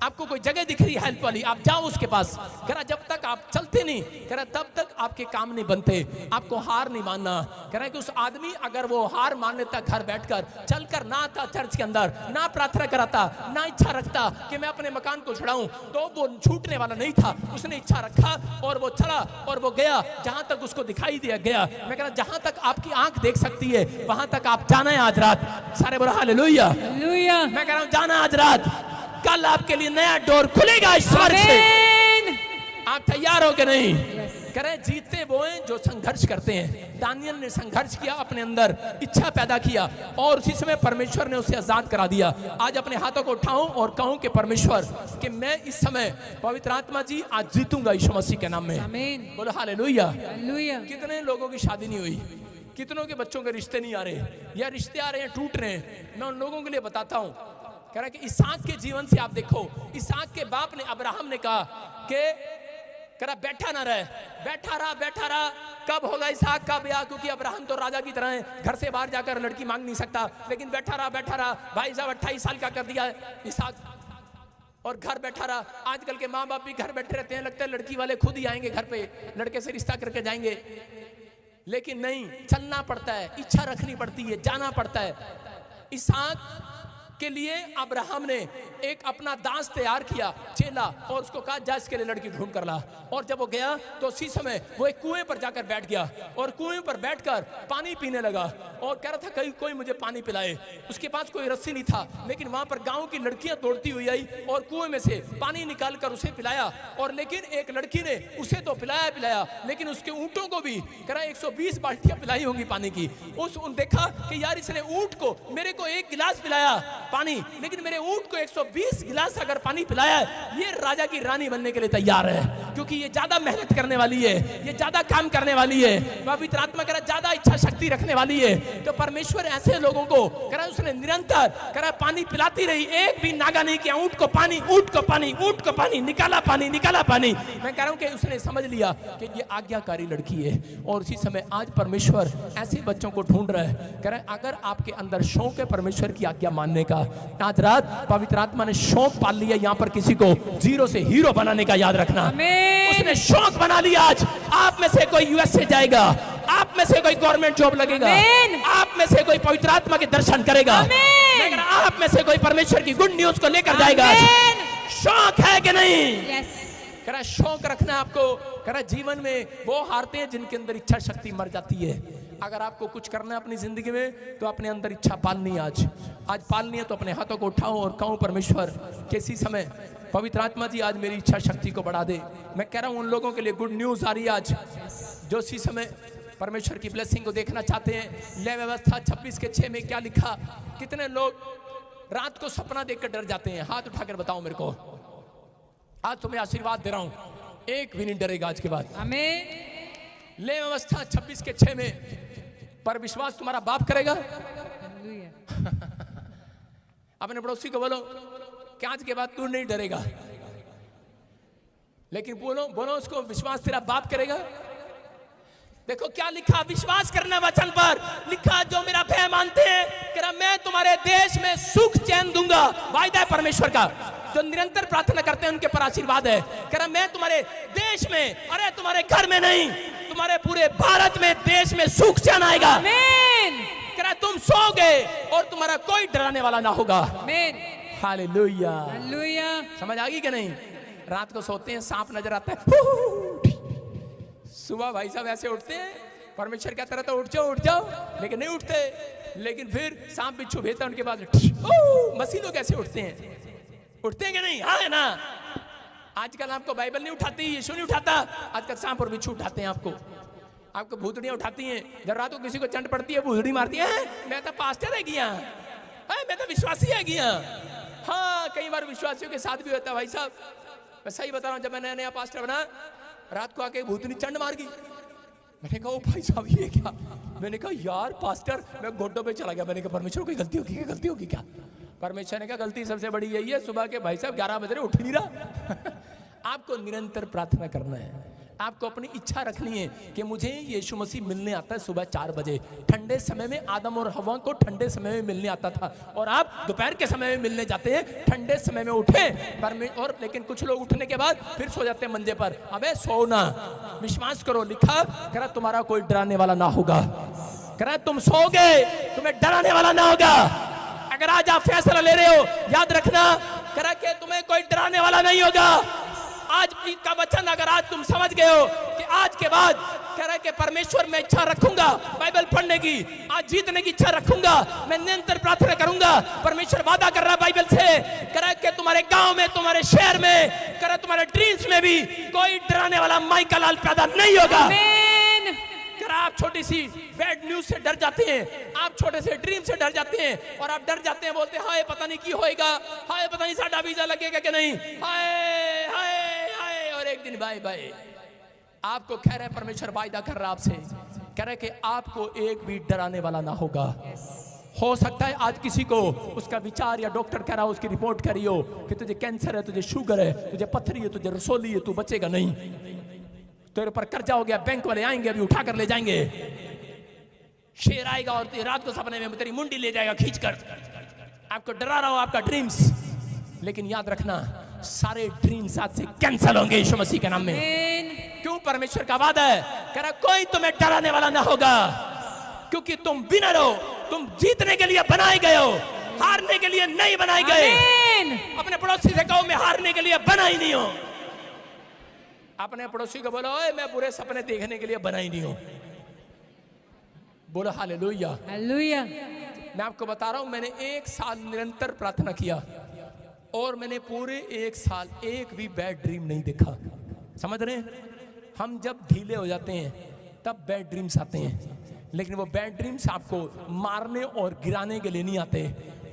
आपको कोई जगह दिख रही है हेल्प वाली, आप जाओ उसके पास। कह रहा जब तक आप चलते नहीं, कह रहा तब तक आपके काम नहीं बनते, आपको हार नहीं मानना। कह रहा है कि उस आदमी अगर वो हार मान लेता, घर बैठकर चलकर ना आता चर्च के अंदर, ना प्रार्थना कराता, ना इच्छा रखता कि मैं अपने मकान को छुड़ाऊं, तो वो छूटने वाला नहीं था। उसने इच्छा रखा और वो चला और वो गया जहां तक उसको दिखाई दिया गया। मैं कह रहा जहां तक आपकी आंख देख सकती है वहां तक आप जाना है आज रात। सारे बोलो हालेलुया। हालेलुया। मैं कह रहा हूं जाना आज रात, कल आपके लिए नया डोर खुलेगा ईश्वर से। आप तैयार हो कि नहीं? करें जीतते वो हैं जो संघर्ष करते हैं। दानियल ने संघर्ष किया, अपने अंदर इच्छा पैदा किया, और उसी समय परमेश्वर ने उसे आजाद करा दिया। आज अपने हाथों को उठाऊं और कहूं कि परमेश्वर कि मैं इस समय, पवित्र आत्मा जी आज जीतूंगा यीशु मसीह के नाम में। बोलो हालेलुया। कितने लोगों की शादी नहीं हुई? कितनों के बच्चों के रिश्ते नहीं आ रहे या रिश्ते आ रहे हैं टूट रहे हैं। मैं उन लोगों के लिए बताता हूं, कह रहा है कि इसहाक के जीवन से आप देखो, इसहाक के बाप ने अब्राहम ने कहा कि कह रहा बैठा ना रहे, बैठा रहा कब होगा इसहाक का ब्याह, क्योंकि अब्राहम तो राजा की तरह है, घर से बाहर जाकर लड़की मांग नहीं सकता, लेकिन बैठा रहा भाई साहब 28 साल का कर दिया है इसहाक और घर बैठा रहा। आजकल के माँ बाप भी घर बैठे रहते हैं, लगता है लड़की वाले खुद ही आएंगे घर पे, लड़के से रिश्ता करके जाएंगे, लेकिन नहीं, चलना पड़ता है, इच्छा रखनी पड़ती है, जाना पड़ता है। इसहाक के लिए अब्राहम ने एक अपना दास तैयार किया, चेला, और उसको कहा जा इसके लिए लड़की ढूंढ कर ला। और जब वो गया तो उसी समय वो एक कुएं पर जाकर बैठ गया और कुएं पर बैठकर पानी पीने लगा और कह रहा था कहीं कोई मुझे पानी पिलाए। उसके पास कोई रस्सी नहीं था, लेकिन वहां पर गांव की लड़कियां दौड़ती हुई आई और कुएं में से पानी निकाल कर उसे पिलाया। और लेकिन एक लड़की ने उसे तो पिलाया, लेकिन उसके ऊंटों को भी कह रहा 120 बाल्टियां पिलाई होंगी पानी की। देखा कि यार इसने ऊंट को, मेरे को 1 गिलास पिलाया पानी, लेकिन मेरे ऊंट को 120 गिलास अगर पानी पिलाया है, ये राजा की रानी बनने के लिए तैयार है, क्योंकि ये ज्यादा मेहनत करने वाली है, ये ज्यादा काम करने वाली है, पवित्र आत्मा कह रहा ज्यादा इच्छा शक्ति रखने वाली है। तो परमेश्वर ऐसे लोगों को कह रहा उसने निरंतर कह रहा पानी पिलाती रही, एक भी नागा नहीं किया, ऊंट को पानी, निकाला पानी। मैं कह रहा हूं कि उसने समझ लिया कि ये आज्ञाकारी लड़की है। और उसी समय आज परमेश्वर ऐसे बच्चों को ढूंढ रहा है। कह रहा है अगर आपके अंदर शौक है परमेश्वर की आज्ञा मानने का, आज रात पवित्र आत्मा ने शौक पाल लिया यहाँ पर किसी को जीरो से हीरो बनाने का, याद रखना। उसने शौक बना लिया। आज आप में से कोई यूएस से जाएगा, आप में से कोई गवर्नमेंट जॉब लगेगा, आप में से कोई पवित्र आत्मा के दर्शन करेगा, आप में से कोई परमेश्वर की गुड न्यूज को लेकर जाएगा। शौक है कि नहीं? कह रहा शौक रखना आपको। कह रहा जीवन में वो हारते हैं जिनके अंदर इच्छा शक्ति मर जाती है। अगर आपको कुछ करना है अपनी जिंदगी में तो अपने अंदर इच्छा पालनी है। आज पालनी है तो अपने हाथों को उठाओ और कहो परमेश्वर किसी समय पवित्र आत्मा जी आज मेरी इच्छा शक्ति को बढ़ा दे। मैं कह रहा हूं उन लोगों के लिए गुड न्यूज आ रही है आज, जो इसी समय परमेश्वर की ब्लेसिंग को देखना चाहते हैं। ले व्यवस्था 26:6 में क्या लिखा? कितने लोग रात को सपना देखकर डर जाते हैं? हाथ उठाकर बताओ मेरे को। आज तुम्हें आशीर्वाद दे रहा हूं, एक भी नहीं डरेगा आज के बाद। आमीन। ले व्यवस्था 26:6 में पर विश्वास तुम्हारा बाप करेगा। अपने पड़ोसी को बोलो कि आज के बाद तू नहीं डरेगा, लेकिन बोलो उसको विश्वास तेरा बाप करेगा। देखो क्या लिखा, विश्वास करना वचन पर लिखा, जो मेरा भय मानते हैं कह रहा मैं तुम्हारे देश में सुख चैन दूंगा। वायदा है परमेश्वर का, जो निरंतर प्रार्थना करते हैं उनके पर आशीर्वाद है। कह रहा मैं तुम्हारे देश में, अरे तुम्हारे घर में नहीं, तुम्हारे पूरे भारत में देश में सुख चैन आएगा। आमीन। कह रहा तुम सोओगे और तुम्हारा कोई डराने वाला ना होगा। आमीन। हालेलुया। हालेलुया। समझ आ गई कि नहीं? रात को सोते हैं, सांप नजर आता है, सुबह भाई साहब ऐसे उठते हैं, परमेश्वर कहता रहता उठ जाओ, लेकिन नहीं उठते। लेकिन फिर सांप बिच्छू भेजता उनके पास, मसीह लोग कैसे उठते हैं? उठते हैं कि नहीं? हाँ है ना। आजकल आपको बाइबल नहीं उठाती, यीशु नहीं उठाता, आजकल सांप और बिच्छू उठाते हैं आपको भूतड़ियां उठाती हैं। जब रात को किसी को चंड पड़ती है, भूतड़ी मारती है, मैं तो पास्टर है गया, मैं तो विश्वासी है गया। हाँ, कई बार विश्वासियों के साथ भी होता है भाई साहब। मैं सही बता रहा हूँ, जब मैं नया पॉस्टर बना, रात को आके भूतनी चंड मार गई। मैंने कहा ओ भाई साहब ये क्या? मैंने कहा यार पास्टर, मैं घोटों पे चला गया। मैंने कहा परमेश्वर कोई गलती होगी क्या? परमेश्वर ने कहा गलती सबसे बड़ी यही है, सुबह के भाई साहब 11 बजे उठ नहीं रहा। आपको निरंतर प्रार्थना करना है, आपको अपनी इच्छा रखनी है कि मुझे यीशु मसीह मिलने आता है सुबह 4 बजे। ठंडे समय में आदम और हवा को ठंडे समय में मिलने आता था, और आप दोपहर के समय में मिलने जाते हैं। ठंडे समय में उठे और लेकिन कुछ लोग उठने के बाद फिर सो जाते हैं मंजे पर। अबे सोना, विश्वास करो, लिखा करा तुम्हारा कोई डराने वाला ना होगा। करा तुम सोओगे, तुम्हें डराने वाला ना होगा। अगर आज आप फैसला ले रहे हो, याद रखना करा कि तुम्हें कोई डराने वाला नहीं होगा। आज का वचन अगर आज तुम समझ गए हो कि आज के बाद कह रहा है कि परमेश्वर मैं इच्छा रखूंगा बाइबल पढ़ने की, आज जीतने की इच्छा रखूंगा, मैं निरंतर प्रार्थना करूंगा। परमेश्वर वादा कर रहा है बाइबल से, कह रहा है कि तुम्हारे गांव में, तुम्हारे शहर में, कह रहा है तुम्हारे ड्रीम्स में भी कोई डराने वाला माइका लाल पैदा नहीं होगा। आप छोटी सी बैड न्यूज से डर जाते हैं, आप छोटे से ड्रीम से डर जाते हैं, और आप डर जाते हैं, बोलते हैं हाय पता नहीं की होएगा, हाय पता नहीं साडा वीजा लगेगा कि नहीं, हाय हाय हाय, और एक दिन बाय बाय। आपको कह रहा है परमेश्वर वायदा कर रहा है आपसे, कह रहे कि आपको एक भी डराने वाला ना होगा। हो सकता है आज किसी को उसका विचार या डॉक्टर कह रहा हो, उसकी रिपोर्ट कह रही हो कि तुझे कैंसर है, तुझे शुगर है, तुझे पथरी है, तुझे रसोली है, तू बचेगा नहीं, तेरे ऊपर कर्जा हो गया, बैंक वाले आएंगे अभी उठा कर ले जाएंगे, शेर आएगा और रात को सपने में तेरी मुंडी ले जाएगा खींचकर, आपको डरा रहा हो आपका ड्रीम्स। लेकिन याद रखना सारे ड्रीम्स आज से कैंसिल होंगे यीशु मसीह के नाम में। क्यों? परमेश्वर का वादा है, कह रहा कोई तुम्हें डराने वाला ना होगा, क्योंकि तुम विनर हो, तुम जीतने के लिए बनाए गए हो, हारने के लिए नहीं बनाए गए। अपने पड़ोसी से कहो मैं हारने के लिए बना ही नहीं हूं। अपने पड़ोसी को बोलो ओए मैं बुरे सपने देखने के लिए बना ही नहीं हूं। बोलो हालेलुया। हालेलुया। मैं आपको बता रहा हूं, मैंने 1 साल निरंतर प्रार्थना किया और मैंने पूरे 1 साल एक भी बैड ड्रीम नहीं देखा। समझ रहे हैं? हम जब ढीले हो जाते हैं तब बैड ड्रीम्स आते हैं, लेकिन वो बैड ड्रीम्स आपको मारने और गिराने के लिए नहीं आते,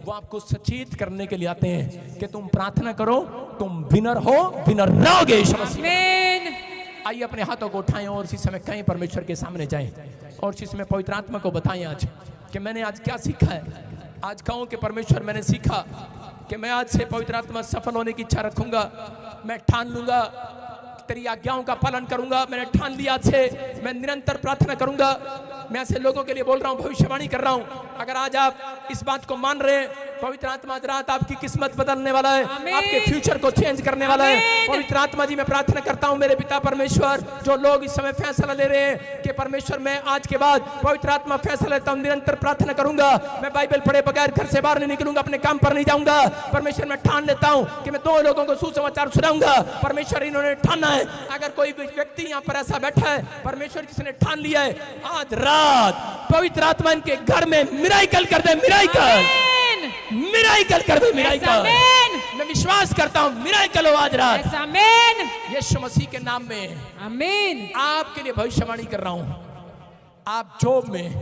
वो आपको सचेत करने के लिए आते हैं कि तुम प्रार्थना करो, तुम विनर हो, विनर रहोगे यीशु मसीह। आइए अपने हाथों को उठाएं और इसी समय कहीं परमेश्वर के सामने जाएं और इसी समय पवित्र आत्मा को बताएं आज कि मैंने आज क्या सीखा है। आज कहूं कि परमेश्वर मैंने सीखा कि मैं आज से पवित्र आत्मा सफल होने की इच्छा रखूंगा, मैं ठान लूंगा तेरी आज्ञाओं का पालन करूंगा। मैंने ठान लिया आज से मैं निरंतर प्रार्थना करूंगा। मैं ऐसे लोगों के लिए बोल रहा हूं, भविष्यवाणी कर रहा हूं। अगर आज आप इस बात को मान रहे हैं, पवित्र आत्मा आज रात आपकी किस्मत बदलने वाला है, आपके फ्यूचर को चेंज करने वाला है। पवित्र आत्मा जी मैं प्रार्थना करता हूं मेरे पिता परमेश्वर, जो लोग इस समय फैसला ले रहे हैं कि परमेश्वर मैं आज के बाद पवित्र आत्मा फैसला लेता हूं, निरंतर प्रार्थना करूंगा, मैं बाइबल पढ़े बगैर घर से बाहर नहीं निकलूंगा, अपने काम पर नहीं जाऊंगा। परमेश्वर मैं ठान लेता हूं कि मैं 2 लोगों को सुसमाचार सुनाऊंगा। परमेश्वर इन्होंने ठाना है। अगर कोई व्यक्ति यहाँ पर ऐसा बैठा है परमेश्वर जिसने ठान लिया है, आज रात पवित्र आत्मा इनके घर में मिराइकल कर दे, मिराइकल मिराइकल कर दे, मिराइकल। मैं विश्वास करता हूं मिराइकल हो आज रात यीशु मसीह के नाम में। आमीन। आपके लिए भविष्यवाणी कर रहा हूं, आप जॉब में,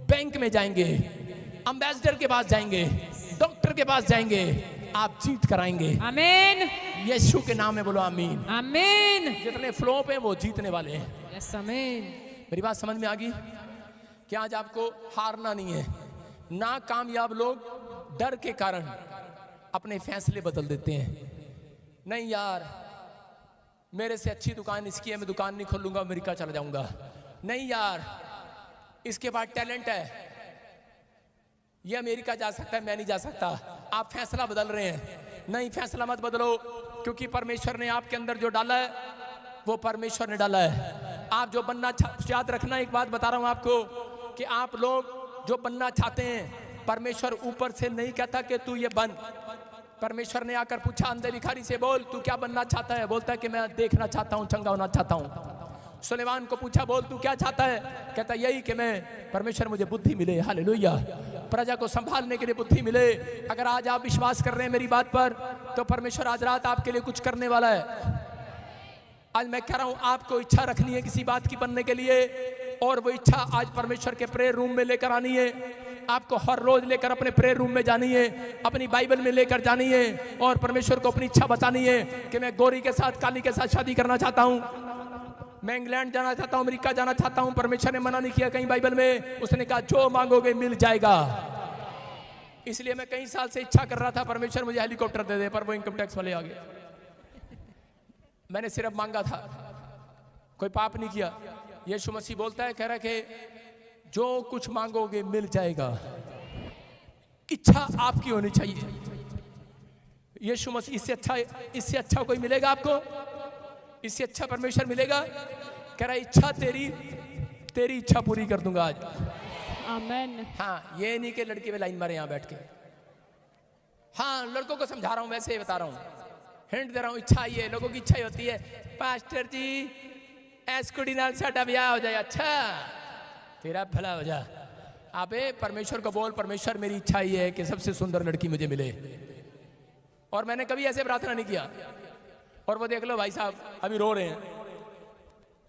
बैंक में जाएंगे, एम्बेसडर के पास जाएंगे, डॉक्टर के पास जाएंगे, आप जीत कराएंगे। आमीन। यीशु के नाम में बोलो आमीन। आमीन। जितने फ्लो पे वो जीतने वाले हैं। यस आमीन। मेरी बात समझ में आ गई कि आज आपको हारना नहीं है। ना कामयाब लोग डर के कारण अपने फैसले बदल देते हैं। नहीं यार मेरे से अच्छी दुकान इसकी है, मैं दुकान नहीं खोलूंगा, अमेरिका चला जाऊंगा। नहीं यार इसके पास टैलेंट है, ये अमेरिका जा सकता है, मैं नहीं जा सकता। आप फैसला बदल रहे हैं। नहीं, फैसला मत बदलो, क्योंकि परमेश्वर ने आपके अंदर जो डाला है वो परमेश्वर ने डाला है। आप जो बनना याद रखना, एक बात बता रहा हूं आपको कि आप लोग जो बनना चाहते हैं, परमेश्वर ऊपर से नहीं कहता कि तू ये बन। परमेश्वर ने आकर पूछा अंधे भिखारी से, बोल तू क्या बनना चाहता है? बोलता है कि मैं देखना चाहता हूं, चंगा होना चाहता हूं। सुलेमान को पूछा, बोल तू क्या चाहता है? कहता यही कि मैं परमेश्वर मुझे बुद्धि मिले, हालेलुया, प्रजा को संभालने के लिए बुद्धि मिले। अगर आज आप विश्वास कर रहे हैं मेरी बात पर, तो परमेश्वर आज रात आपके लिए कुछ करने वाला है। आज मैं कह रहा हूं आपको इच्छा रखनी है किसी बात की बनने के लिए, और वो इच्छा आज परमेश्वर के प्रेयर रूम में लेकर आनी है। आपको हर रोज लेकर अपने प्रेयर रूम में जानी है, अपनी बाइबल में लेकर जानी है और परमेश्वर को अपनी इच्छा बतानी है कि मैं गोरी के साथ, काली के साथ शादी करना चाहता हूं, मैं इंग्लैंड जाना चाहता हूं, अमेरिका जाना चाहता हूं। परमेश्वर ने मना नहीं किया कहीं बाइबल में, उसने कहा जो मांगोगे मिल जाएगा। इसलिए मैं कई साल से इच्छा कर रहा था परमेश्वर मुझे हेलीकॉप्टर दे दे, पर वो इनकम टैक्स वाले आ गए। मैंने सिर्फ मांगा था, कोई पाप नहीं किया। यीशु मसीह बोलता है, कह रहा है कि जो कुछ मांगोगे मिल जाएगा। इच्छा आपकी होनी चाहिए। यीशु मसीह इससे अच्छा कोई मिलेगा आपको? इससे अच्छा परमेश्वर मिलेगा? कह रहा है इच्छा तेरी इच्छा पूरी कर दूंगा आज। आमीन। हाँ, ये नहीं कि लड़की में लाइन मारे यहाँ बैठ के। हाँ, लड़कों को समझा रहा हूँ, वैसे ही बता रहा हूँ, हिंट दे रहा हूँ। इच्छा ये लोगों की इच्छा होती है, पास्टर जी ऐस कुड़ी नाल साडा ब्याह हो जाए, अच्छा तेरा भला हो जा। अबे परमेश्वर को बोल, परमेश्वर मेरी इच्छा ये है कि सबसे सुंदर लड़की मुझे मिले। और मैंने कभी ऐसे प्रार्थना नहीं किया। और वो देख लो भाई साहब अभी रो रहे हैं।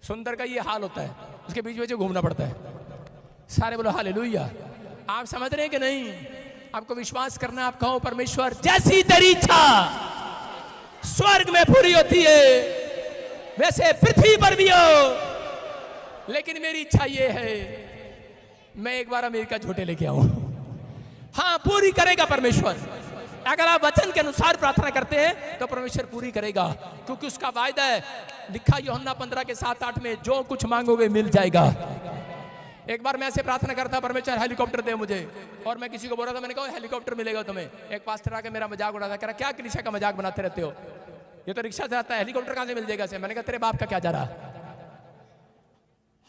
सुंदर का ये हाल होता है, उसके बीच बीच घूमना पड़ता है। सारे बोलो हालेलुया। आप समझ रहे हैं कि नहीं? आपको विश्वास करना, आप कहो परमेश्वर जैसी तेरी इच्छा स्वर्ग में पूरी होती है वैसे पृथ्वी पर भी हो। लेकिन मेरी इच्छा ये है मैं एक बार अमेरिका झूठे लेके आऊं। हाँ, पूरी करेगा परमेश्वर। अगर आप वचन के अनुसार प्रार्थना करते हैं तो परमेश्वर पूरी करेगा, क्योंकि उसका वायदा है, लिखा यूहन्ना 15 के 7-8 में, जो कुछ मांगोगे मिल जाएगा। एक बार मैं ऐसे प्रार्थना करता, परमेश्वर हेलीकॉप्टर दे मुझे, और मैं किसी को बोल रहा था, मैंने कहा हेलीकॉप्टर मिलेगा तुम्हें। एक पास्टर आके मेरा मजाक उड़ाता, कह रहा क्या कलीसिया का मजाक बनाते रहते हो, ये तो रिक्शा से आता है, हेलीकॉप्टर कहां से मिल जाएगा से। मैंने कहा तेरे बाप का क्या जा रहा,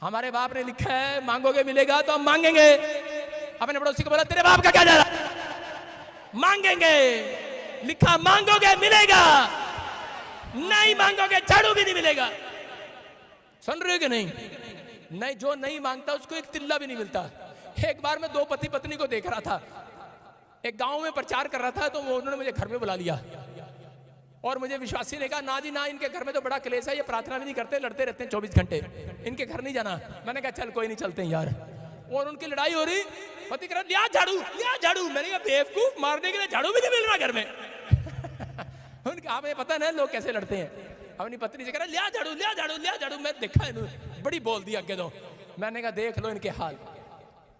हमारे बाप ने लिखा है मांगोगे मिलेगा तो हम मांगेंगे। अपने पड़ोसी को बोला तेरे बाप का क्या जा रहा, मांगेंगे, लिखा मांगोगे मिलेगा, नहीं मांगोगे झाड़ू भी नहीं मिलेगा। सुन रहे हो कि नहीं, जो नहीं मांगता उसको एक तिल्ला भी नहीं मिलता। एक बार मैं 2 पति पत्नी को देख रहा था, एक गांव में प्रचार कर रहा था, तो वो उन्होंने मुझे घर में बुला लिया, और मुझे विश्वासी ने कहा ना जी ना, इनके घर में तो बड़ा क्लेश है, ये प्रार्थना भी नहीं करते, लड़ते रहते हैं 24 घंटे, इनके घर नहीं जाना। मैंने कहा चल कोई नहीं, चलते हैं यार। और उनकी लड़ाई हो रही, पति कह रहा लिया झाड़ू, लिया झाड़ू। मैंने कहा बेवकूफ, मारने के लिए झाड़ू भी नहीं मिल रहा घर में। उनके आपको पता है ना लोग कैसे लड़ते हैं। अपनी पत्नी से कह रहा लिया झाड़ू, लिया झाड़ू, लिया झाड़ू। मैं देखा है, बड़ी बोल दी आगे तो। मैंने कहा देख लो इनके हाल,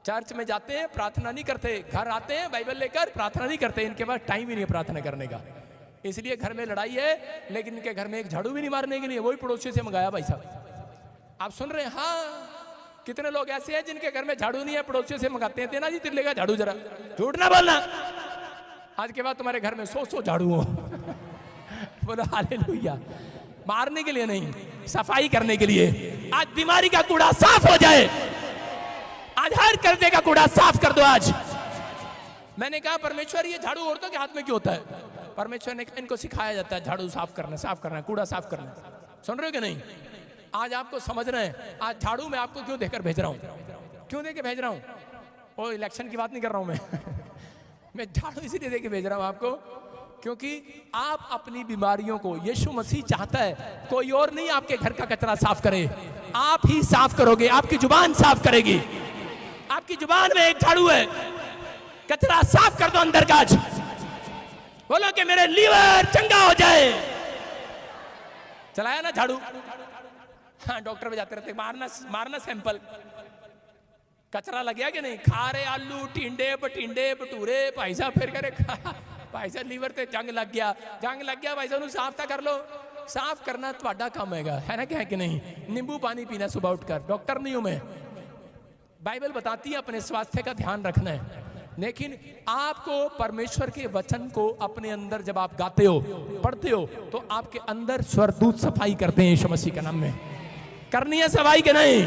चर्च में जाते हैं प्रार्थना नहीं करते, घर आते हैं बाइबल लेकर प्रार्थना नहीं करते, इनके पास टाइम ही नहीं है प्रार्थना करने का, इसलिए घर में लड़ाई है। लेकिन इनके घर में एक झाड़ू भी नहीं मारने के लिए, वही पड़ोसी से मंगाया भाई साहब। आप सुन रहे हैं? हाँ, कितने लोग ऐसे हैं जिनके घर में झाड़ू नहीं है, पड़ोसियों से मंगाते हैं, तेना जी तिल्ले का झाड़ू जरा, झूठ ना बोलना, आज के बाद तुम्हारे घर में 100 झाड़ू हो। बोलो हालेलुया। मारने के लिए नहीं, सफाई करने के लिए। आज बीमारी का कूड़ा साफ हो जाए, आज हर कर्जे का कूड़ा साफ कर दो आज। मैंने कहा परमेश्वर ये झाड़ू औरतों के हाथ में क्यों होता है? परमेश्वर ने कहा इनको सिखाया जाता है झाड़ू साफ करना, कूड़ा साफ करना। सुन रहे हो कि नहीं? आज आपको समझना है, आज झाड़ू मैं आपको क्यों देकर भेज रहा हूं, क्यों देके भेज रहा हूं? वो इलेक्शन की बात नहीं कर रहा हूं मैं झाड़ू इसीलिए देके भेज रहा हूं आपको, क्योंकि आप अपनी बीमारियों को, यीशु मसीह चाहता है कोई और नहीं आपके घर का कचरा साफ करे, आप ही साफ करोगे। आपकी जुबान साफ करेगी, आपकी जुबान में एक झाड़ू है, कचरा साफ कर दो अंदर का। बोलो कि मेरे लीवर चंगा हो जाए। चलाया ना झाड़ू? हाँ, डॉक्टर पे जाते रहते, मारना सैंपल, कचरा लग गया कि नहीं? खा रहे आलू टिंडे बटिंडे भटूरे, भाई साहब फिर करे भाई साहब लीवर ते जंग लग गया भाई साहब साफ तो कर लो। साफ करना तुम्हारा काम है ना, क्या है कि नहीं? नींबू पानी पीना सुबह उठकर, डॉक्टर नहीं हूं मैं, बाइबल बताती है अपने स्वास्थ्य का ध्यान रखना है। लेकिन आपको परमेश्वर के वचन को अपने अंदर जब आप गाते हो, पढ़ते हो, तो आपके अंदर स्वर्गदूत सफाई करते हैं यीशु मसीह के नाम में। करनी है सफाई के नहीं?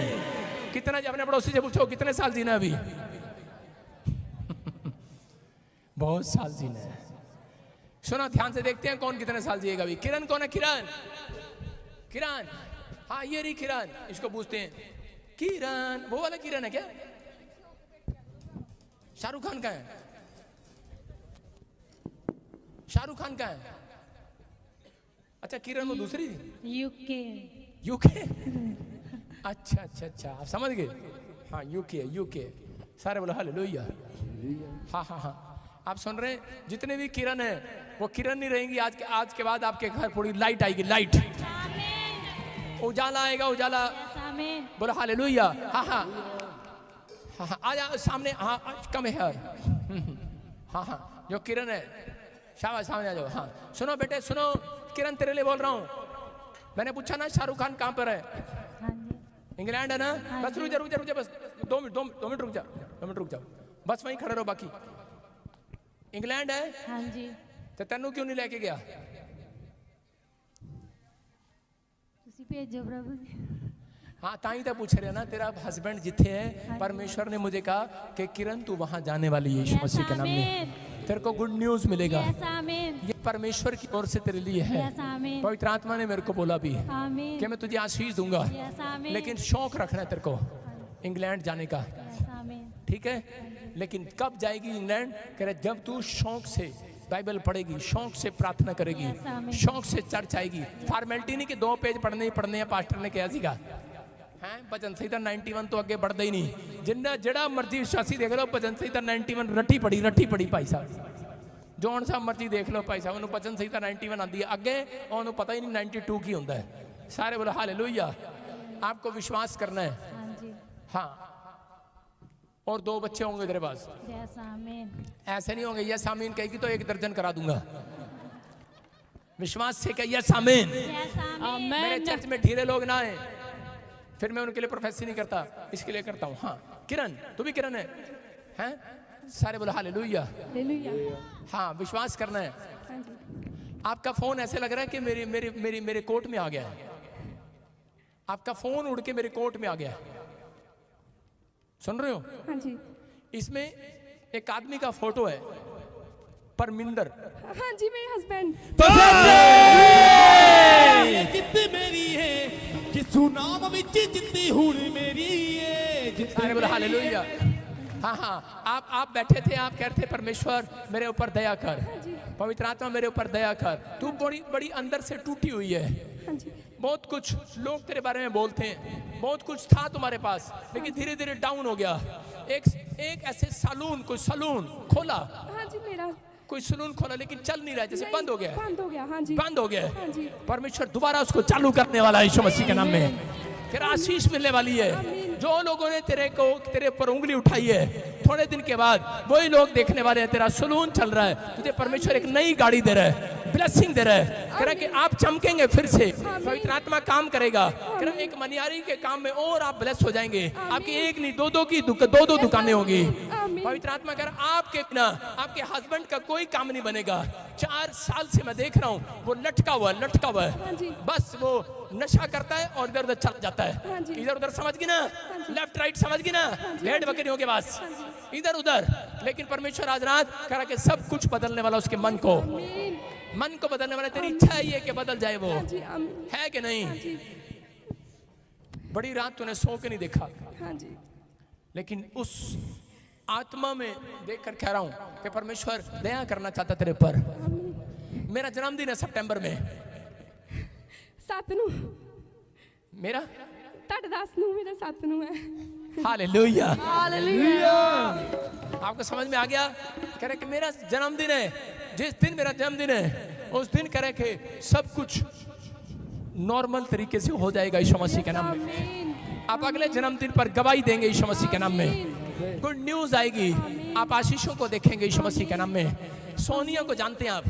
कितना, अपने पड़ोसी से पूछो कितने साल जीना अभी? बहुत साल जीना है। सुनो ध्यान से, देखते हैं कौन कितने साल जिएगा अभी। किरण कौन है? किरण, हाँ ये रही किरण, इसको पूछते हैं। किरण, वो वाला किरण है क्या? शाहरुख खान का है? शाहरुख खान का है? अच्छा, किरण वो दूसरी यूके। अच्छा, आप समझ गए? हाँ, यूके। सारे बोलो हालेलुया। हाँ, आप सुन रहे हैं? जितने भी किरण है वो किरण नहीं रहेंगी। आज के बाद आपके घर पूरी लाइट आएगी, लाइट, उजाला आएगा, उजाला। बोलो हालेलुया। हाँ, आ जाओ सामने। हाँ, कम है यार। हाँ, जो किरण है, शाबाश, सामने आ जाओ। हाँ, सुनो बेटे, सुनो, किरण तेरे लिए बोल रहा हूँ। मैंने पूछा ना शाहरुख खान कहाँ पर है? इंग्लैंड है ना? बस रुक जा, बस 2 मिनट रुक जा, बस वहीं खड़े रहो। बाकी इंग्लैंड है? हाँ जी। तो तेनू क्यों नहीं लेके गया? हाँ, ताई तो पूछ रहे ना, तेरा हस्बैंड जिथे है, परमेश्वर ने मुझे कहा कि किरण तू वहां जाने वाली है यीशु मसीह के नाम में, तेरे को गुड न्यूज मिलेगा। ये परमेश्वर की ओर से तेरे लिए है। पवित्र आत्मा ने मेरे को बोला भी कि मैं तुझे आशीष दूंगा, लेकिन शौक रखना है तेरे को इंग्लैंड जाने का, ठीक है? लेकिन कब जाएगी इंग्लैंड? कह रहे जब तू शौक से बाइबल पढ़ेगी, शौक से प्रार्थना करेगी, शौक से चर्च आएगी। फॉर्मेलिटी नहीं कि 2 पेज पढ़ने हैं, पास्टर ने कहा सीगा है। भजन संहिता 91 तो अगे बढ़ता ही नहीं। जिन्ना जड़ा मर्जी विश्वासी देख लो, भजन संहिता 91 रटी पड़ी भाई साहब, जोन सा मर्जी देख लो भाई साहब, उन्होंने भजन संहिता 91 आती है, अगे उन्होंने पता ही नहीं 92 की होता है। सारे बोलो हालेलुया। आपको विश्वास करना है, हाँ, और 2 बच्चे होंगे तेरे पास। यस आमीन। ऐसे नहीं होंगे यस आमीन कहेगी तो 1 दर्जन करा दूंगा। विश्वास से कहिए यस आमीन। यस आमीन। मेरे आमेन। चर्च में ढीले लोग ना आए, फिर मैं उनके लिए प्रोफेसी नहीं करता, इसके लिए करता हूँ। हाँ किरण, तू भी किरण है, हैं? सारे बोलो हालेलुया। हालेलुया। हाँ, विश्वास करना है। हाँ जी। आपका फोन ऐसे लग रहा है कि मेरे कोट में आ गया है। आपका फोन उड़ के मेरे कोट में आ गया है। सुन रहे हो? हाँ जी। इसमें एक आदमी का फोटो है, परमिंदर। हाँ जी, मेरे हस्बैंड। जित मेरी है जिसू नाम विच जिंदी हुण मेरी है। सारे बोलो हालेलुया। हाँ हाँ, आप बैठे थे, आप कह रहे थे परमेश्वर मेरे ऊपर दया कर, पवित्र आत्मा मेरे ऊपर दया कर। तू बड़ी बड़ी अंदर से टूटी हुई है। हाँ जी। बहुत कुछ लोग तेरे बारे में बोलते हैं, बहुत कुछ था तुम्हारे पास, लेकिन धीरे धीरे डाउन हो गया। एक ऐसे सलून, कोई सलून खोला, हाँ जी, मेरा कोई सलून खोला, लेकिन चल नहीं रहा है, जैसे बंद हो गया है। बंद हो गया। हाँ जी। बंद हो गया हाँ है। जी। परमेश्वर दोबारा उसको चालू करने वाला है यीशु मसीह के नाम में। फिर आशीष मिलने वाली है। जो लोगों ने तेरे ऊपर उंगली उठाई है, थोड़े दिन के बाद वही लोग देखने वाले हैं। तेरा सलून चल रहा है, तुझे परमेश्वर एक नई गाड़ी दे रहा है, ब्लेसिंग दे रहा है। कह रहा है कि आप चमकेंगे फिर से, पवित्र आत्मा काम करेगा। कह रहा है एक मनियारी के काम में और आप ब्लेस हो जाएंगे। आपकी एक नहीं, दो दो दुकानें होगी। पवित्र आत्मा कह रहा है आपके बिना आपके हस्बैंड का कोई काम नहीं बनेगा। 4 साल से मैं देख रहा हूँ वो लटका हुआ है, बस वो नशा करता है और इधर उधर चल जाता है। इधर उधर समझ गई ना, लेफ्ट राइट समझ गई ना, भेड़ बकरियों के पास इधर उधर। लेकिन परमेश्वर आज रात कह रहा कि सब कुछ बदलने वाला उसके मन को बदलने वाला। तेरी इच्छा है ये कि बदल जाए, वो है कि नहीं? बड़ी रात तूने सो के नहीं देखा, हाँ जी। लेकिन उस आत्मा में देखकर कह रहा हूं कि परमेश्वर दया करना चाहता तेरे पर। मेरा जन्मदिन है सितंबर में। 7 ਨੂੰ मेरा ਤੁਹਾਡੇ 10 ਨੂੰ, ਮੇਰਾ 7 ਨੂੰ है। हालेलुया। हालेलुया। आपको समझ में आ गया? कह रहे कि मेरा जन्मदिन है, जिस दिन मेरा जन्मदिन है उस दिन कह रहे कि सब कुछ नॉर्मल तरीके से हो जाएगा यीशु मसीह के नाम में। आमीन। आप अगले जन्मदिन पर गवाही देंगे यीशु मसीह के नाम में। गुड न्यूज आएगी, आप आशीषों को देखेंगे यीशु मसीह के नाम में। सोनिया को जानते हैं आप?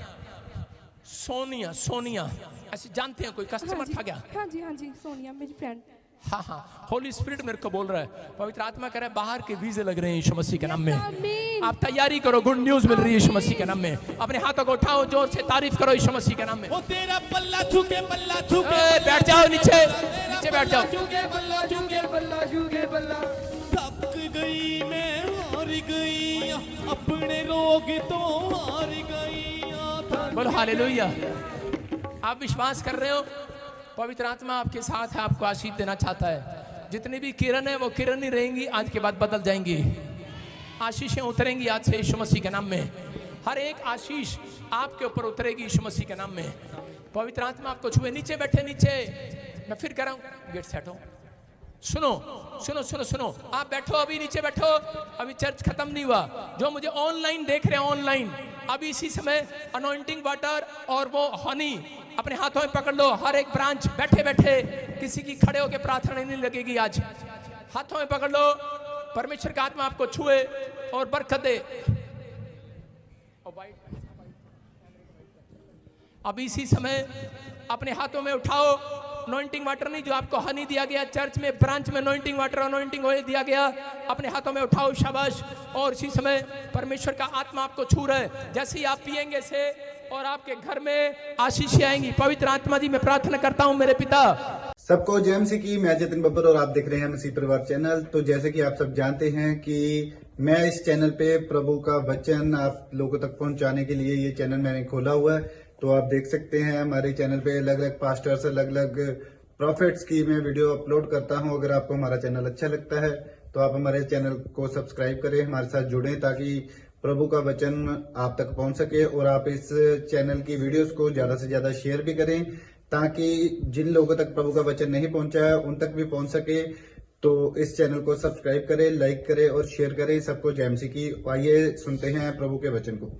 सोनिया ऐसे जानते हैं? कोई कस्टमर था क्या? हाँ जी, हाँ जी, सोनिया मेरी फ्रेंड। हाँ, होली स्पिरिट मेरे को बोल रहा है, पवित्र आत्मा कह रहा है बाहर के वीजे लग रहे हैं यीशु मसीह के नाम में। आमीन। आप तैयारी करो, गुड न्यूज मिल रही है यीशु मसीह के नाम में। अपने हाथों को उठाओ, जोर से तारीफ करो यीशु मसीह के नाम में। ओ तेरा पल्ला छूके बैठ जाओ, नीचे बैठ जाओ। थक गई मैं, हार गई अपने रोग तो हार गई। बोलो हालेलुया। आप विश्वास कर रहे हो? पवित्र आत्मा आपके साथ है, आपको आशीष देना चाहता है। जितनी भी किरण है वो किरण ही रहेंगी, आज के बाद बदल जाएंगी। आशीषें उतरेंगी आज से यीशु मसीह के नाम में। हर एक आशीष आपके ऊपर उतरेगी यीशु मसीह के नाम में। पवित्र आत्मा आपको छुए। नीचे बैठे, नीचे। मैं फिर कह रहा हूं, गेट से हटो। सुनो, आप बैठो, अभी नीचे बैठो। अभी चर्च खत्म नहीं हुआ। जो मुझे ऑनलाइन देख रहे हैं, ऑनलाइन अभी इसी समय अनॉइंटिंग वाटर और वो हनी अपने हाथों में पकड़ लो। हर एक ब्रांच बैठे बैठे, किसी की खड़े होकर प्रार्थना नहीं लगेगी। आज हाथों में पकड़ लो, परमेश्वर का आत्मा आपको छुए और बरकत दे। अभी इसी समय अपने हाथों में उठाओ। अनॉइंटिंग वाटर नहीं, जो आपको हनी दिया गया चर्च में, ब्रांच में अनॉइंटिंग वाटर, अनॉइंटिंग ऑयल दिया गया, अपने हाथों में उठाओ। शाबाश। और इसी समय परमेश्वर का आत्मा आपको छू रहा है। जैसे ही आप पिएंगे से और आपके घर में आशीष आएंगी। पवित्र आत्मा जी, मैं प्रार्थना करता हूं मेरे पिता। सबको जय मसीह की। मैं जतिन बब्बर और आप देख रहे हैं मसीह परिवार चैनल। तो जैसे कि आप सब जानते हैं कि मैं इस चैनल पे प्रभु का वचन आप लोगों तक पहुंचाने के लिए ये चैनल मैंने खोला हुआ है। तो आप देख सकते हैं हमारे चैनल पे अलग अलग पास्टर्स, अलग अलग प्रॉफिट्स की मैं वीडियो अपलोड करता हूं। अगर आपको हमारा चैनल अच्छा लगता है तो आप हमारे चैनल को सब्सक्राइब करें, हमारे साथ जुड़ें, ताकि प्रभु का वचन आप तक पहुंच सके। और आप इस चैनल की वीडियोस को ज्यादा से ज्यादा शेयर भी करें, ताकि जिन लोगों तक प्रभु का वचन नहीं पहुंचा है उन तक भी पहुंच सके। तो इस चैनल को सब्सक्राइब करें, लाइक करें और शेयर करें। सबको जय मसीह की। आइए सुनते हैं प्रभु के वचन को।